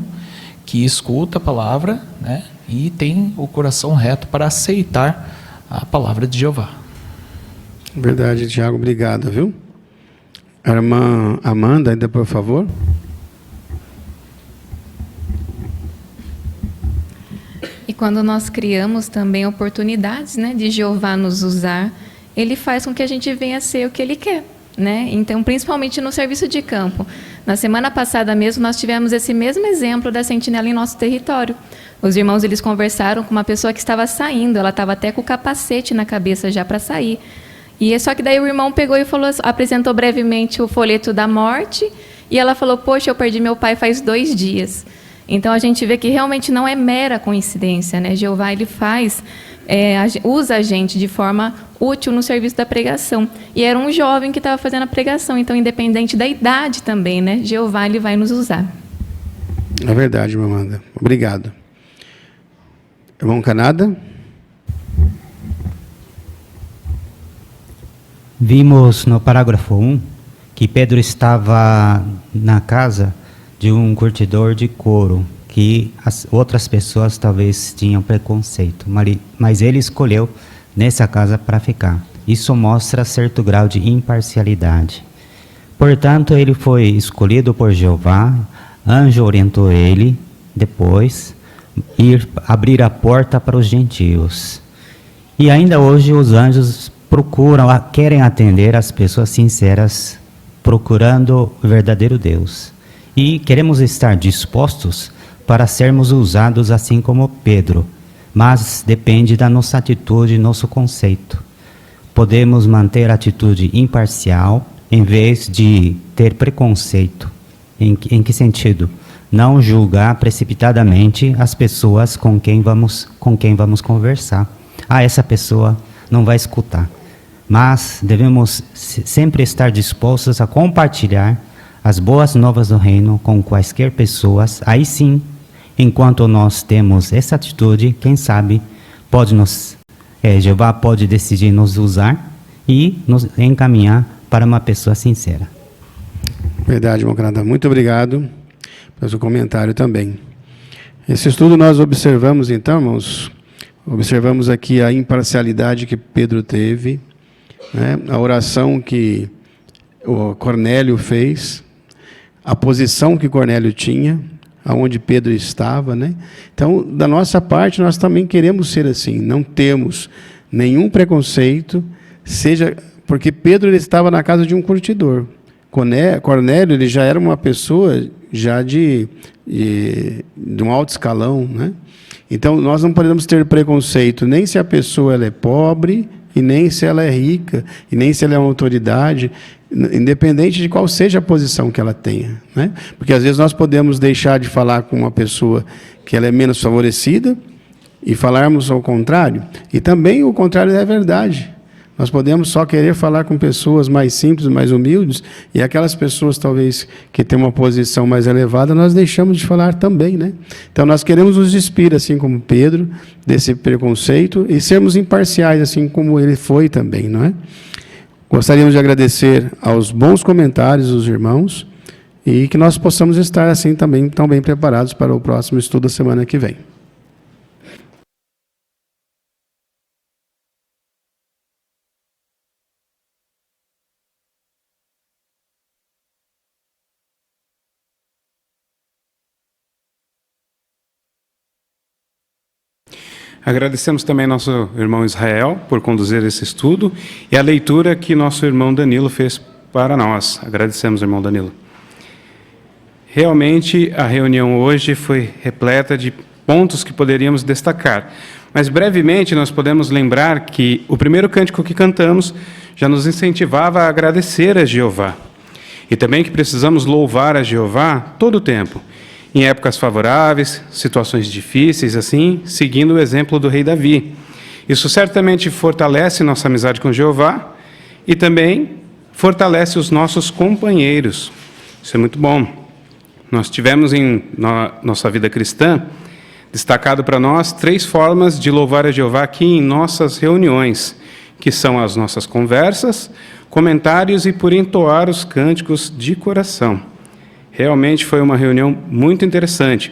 que escuta a palavra, né, e tem o coração reto para aceitar a palavra de Jeová. Verdade, Tiago, obrigado, viu? A irmã Amanda, ainda por favor. E quando nós criamos também oportunidades, né, de Jeová nos usar, ele faz com que a gente venha a ser o que ele quer, né? Então, principalmente no serviço de campo. Na semana passada mesmo, nós tivemos esse mesmo exemplo da sentinela em nosso território. Os irmãos, eles conversaram com uma pessoa que estava saindo, ela estava até com o capacete na cabeça já para sair. E só que daí o irmão pegou e falou, apresentou brevemente o folheto da morte, e ela falou, poxa, eu perdi meu pai faz 2 dias. Então a gente vê que realmente não é mera coincidência, né? Jeová, ele usa a gente de forma útil no serviço da pregação. E era um jovem que estava fazendo a pregação, então independente da idade também, né? Jeová, ele vai nos usar. É verdade, irmã Amanda. Obrigado. Irmão Canada. Vimos no parágrafo 1 que Pedro estava na casa de um curtidor de couro, que as outras pessoas talvez tinham preconceito, mas ele escolheu nessa casa para ficar. Isso mostra certo grau de imparcialidade. Portanto, ele foi escolhido por Jeová, anjo orientou ele, depois, abrir a porta para os gentios. E ainda hoje os anjos querem atender as pessoas sinceras, procurando o verdadeiro Deus. E queremos estar dispostos para sermos usados assim como Pedro, mas depende da nossa atitude, nosso conceito. Podemos manter a atitude imparcial em vez de ter preconceito. Em que sentido? Não julgar precipitadamente as pessoas com quem vamos conversar. Essa pessoa não vai escutar. Mas devemos sempre estar dispostos a compartilhar as boas novas do reino com quaisquer pessoas. Aí sim, enquanto nós temos essa atitude, quem sabe Jeová pode decidir nos usar e nos encaminhar para uma pessoa sincera. Verdade, irmão Canadá. Muito obrigado pelo seu comentário também. Esse estudo nós observamos, então, irmãos, observamos aqui a imparcialidade que Pedro teve, né? A oração que o Cornélio fez, a posição que Cornélio tinha, aonde Pedro estava, né? Então, da nossa parte, nós também queremos ser assim, não temos nenhum preconceito, porque Pedro ele estava na casa de um curtidor. Cornélio ele já era uma pessoa já de um alto escalão, né? Então, nós não podemos ter preconceito nem se a pessoa ela é pobre, e nem se ela é rica, e nem se ela é uma autoridade, independente de qual seja a posição que ela tenha, né? Porque às vezes nós podemos deixar de falar com uma pessoa que ela é menos favorecida e falarmos ao contrário, e também o contrário é verdade. Nós podemos só querer falar com pessoas mais simples, mais humildes, e aquelas pessoas talvez que têm uma posição mais elevada, nós deixamos de falar também, né? Então nós queremos nos despir, assim como Pedro, desse preconceito, e sermos imparciais, assim como ele foi também, não é? Gostaríamos de agradecer aos bons comentários dos irmãos, e que nós possamos estar assim também tão bem preparados para o próximo estudo da semana que vem. Agradecemos também nosso irmão Israel por conduzir esse estudo e a leitura que nosso irmão Danilo fez para nós. Agradecemos, irmão Danilo. Realmente, a reunião hoje foi repleta de pontos que poderíamos destacar. Mas, brevemente, nós podemos lembrar que o primeiro cântico que cantamos já nos incentivava a agradecer a Jeová. E também que precisamos louvar a Jeová todo o tempo, em épocas favoráveis, situações difíceis, assim, seguindo o exemplo do rei Davi. Isso certamente fortalece nossa amizade com Jeová e também fortalece os nossos companheiros. Isso é muito bom. Nós tivemos em nossa vida cristã destacado para nós 3 formas de louvar a Jeová aqui em nossas reuniões, que são as nossas conversas, comentários e por entoar os cânticos de coração. Realmente foi uma reunião muito interessante.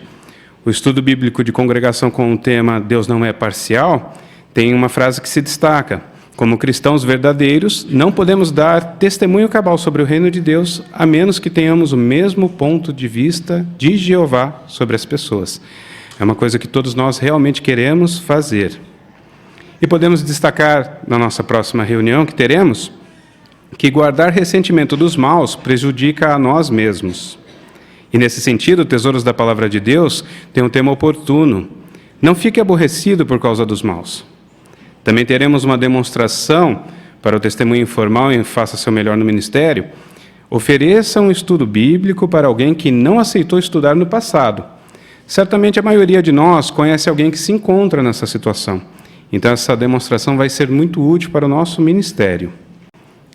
O estudo bíblico de congregação com o tema Deus não é parcial tem uma frase que se destaca: como cristãos verdadeiros, não podemos dar testemunho cabal sobre o reino de Deus a menos que tenhamos o mesmo ponto de vista de Jeová sobre as pessoas. É uma coisa que todos nós realmente queremos fazer. E podemos destacar na nossa próxima reunião que teremos que guardar ressentimento dos maus prejudica a nós mesmos. E nesse sentido, Tesouros da Palavra de Deus tem um tema oportuno. Não fique aborrecido por causa dos maus. Também teremos uma demonstração para o testemunho informal em Faça Seu Melhor no Ministério. Ofereça um estudo bíblico para alguém que não aceitou estudar no passado. Certamente a maioria de nós conhece alguém que se encontra nessa situação. Então essa demonstração vai ser muito útil para o nosso ministério.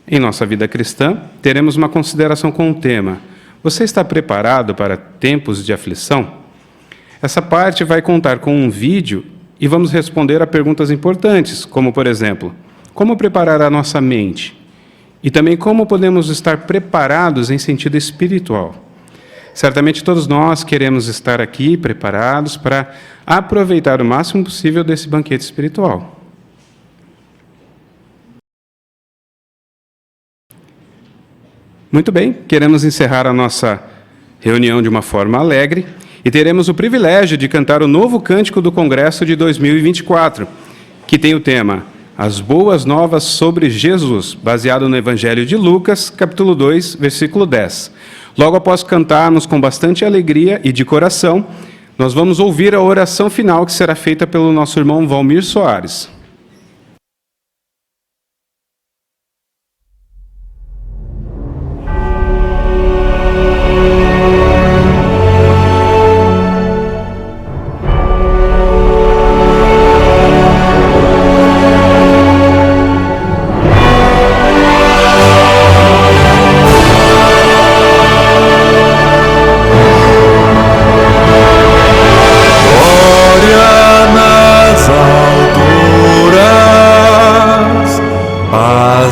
Em nossa vida cristã, teremos uma consideração com o tema: você está preparado para tempos de aflição? Essa parte vai contar com um vídeo e vamos responder a perguntas importantes, como, por exemplo, como preparar a nossa mente? E também como podemos estar preparados em sentido espiritual. Certamente todos nós queremos estar aqui preparados para aproveitar o máximo possível desse banquete espiritual. Muito bem, queremos encerrar a nossa reunião de uma forma alegre e teremos o privilégio de cantar o novo cântico do Congresso de 2024, que tem o tema As Boas Novas sobre Jesus, baseado no Evangelho de Lucas, capítulo 2, versículo 10. Logo após cantarmos com bastante alegria e de coração, nós vamos ouvir a oração final que será feita pelo nosso irmão Valmir Soares.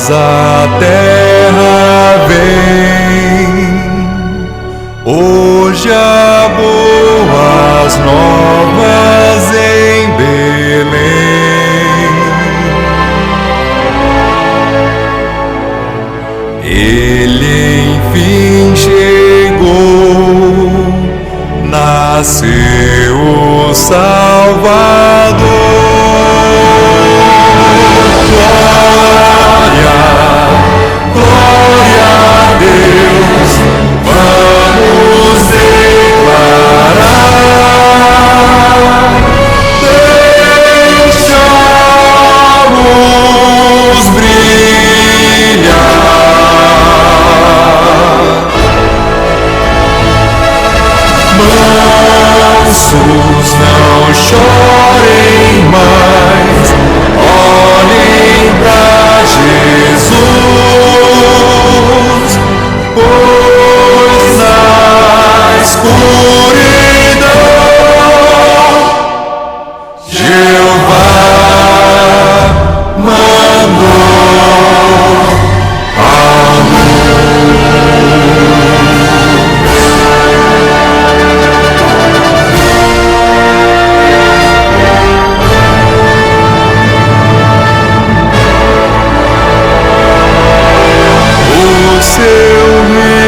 A terra vem, hoje há boas novas em Belém. Ele enfim chegou, nasceu o Salvador. Glória a Deus, vamos declarar, deixa-nos brilhar. Mansos, não chorem mais, olhem pra Jesus, pois na escuridão Jeová mandou a seu reino.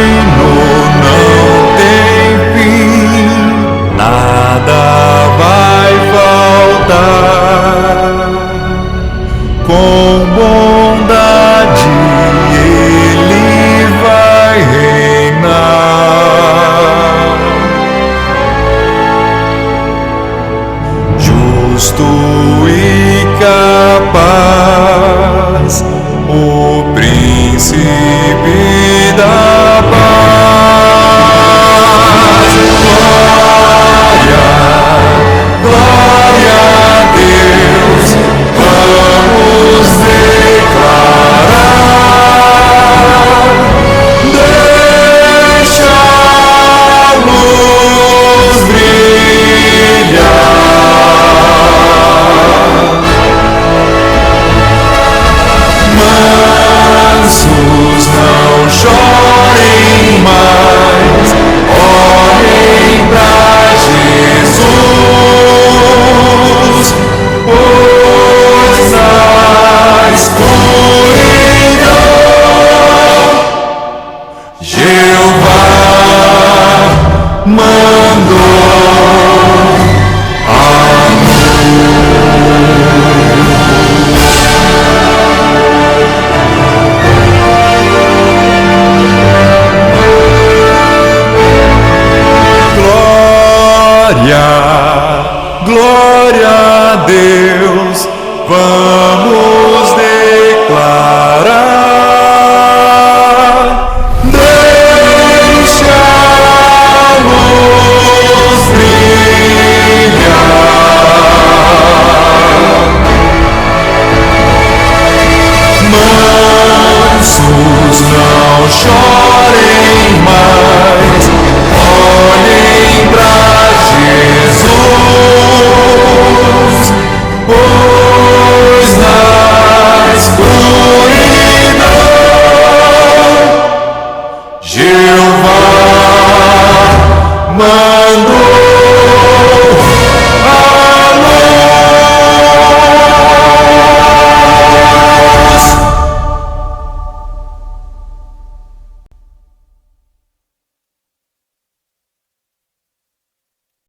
manda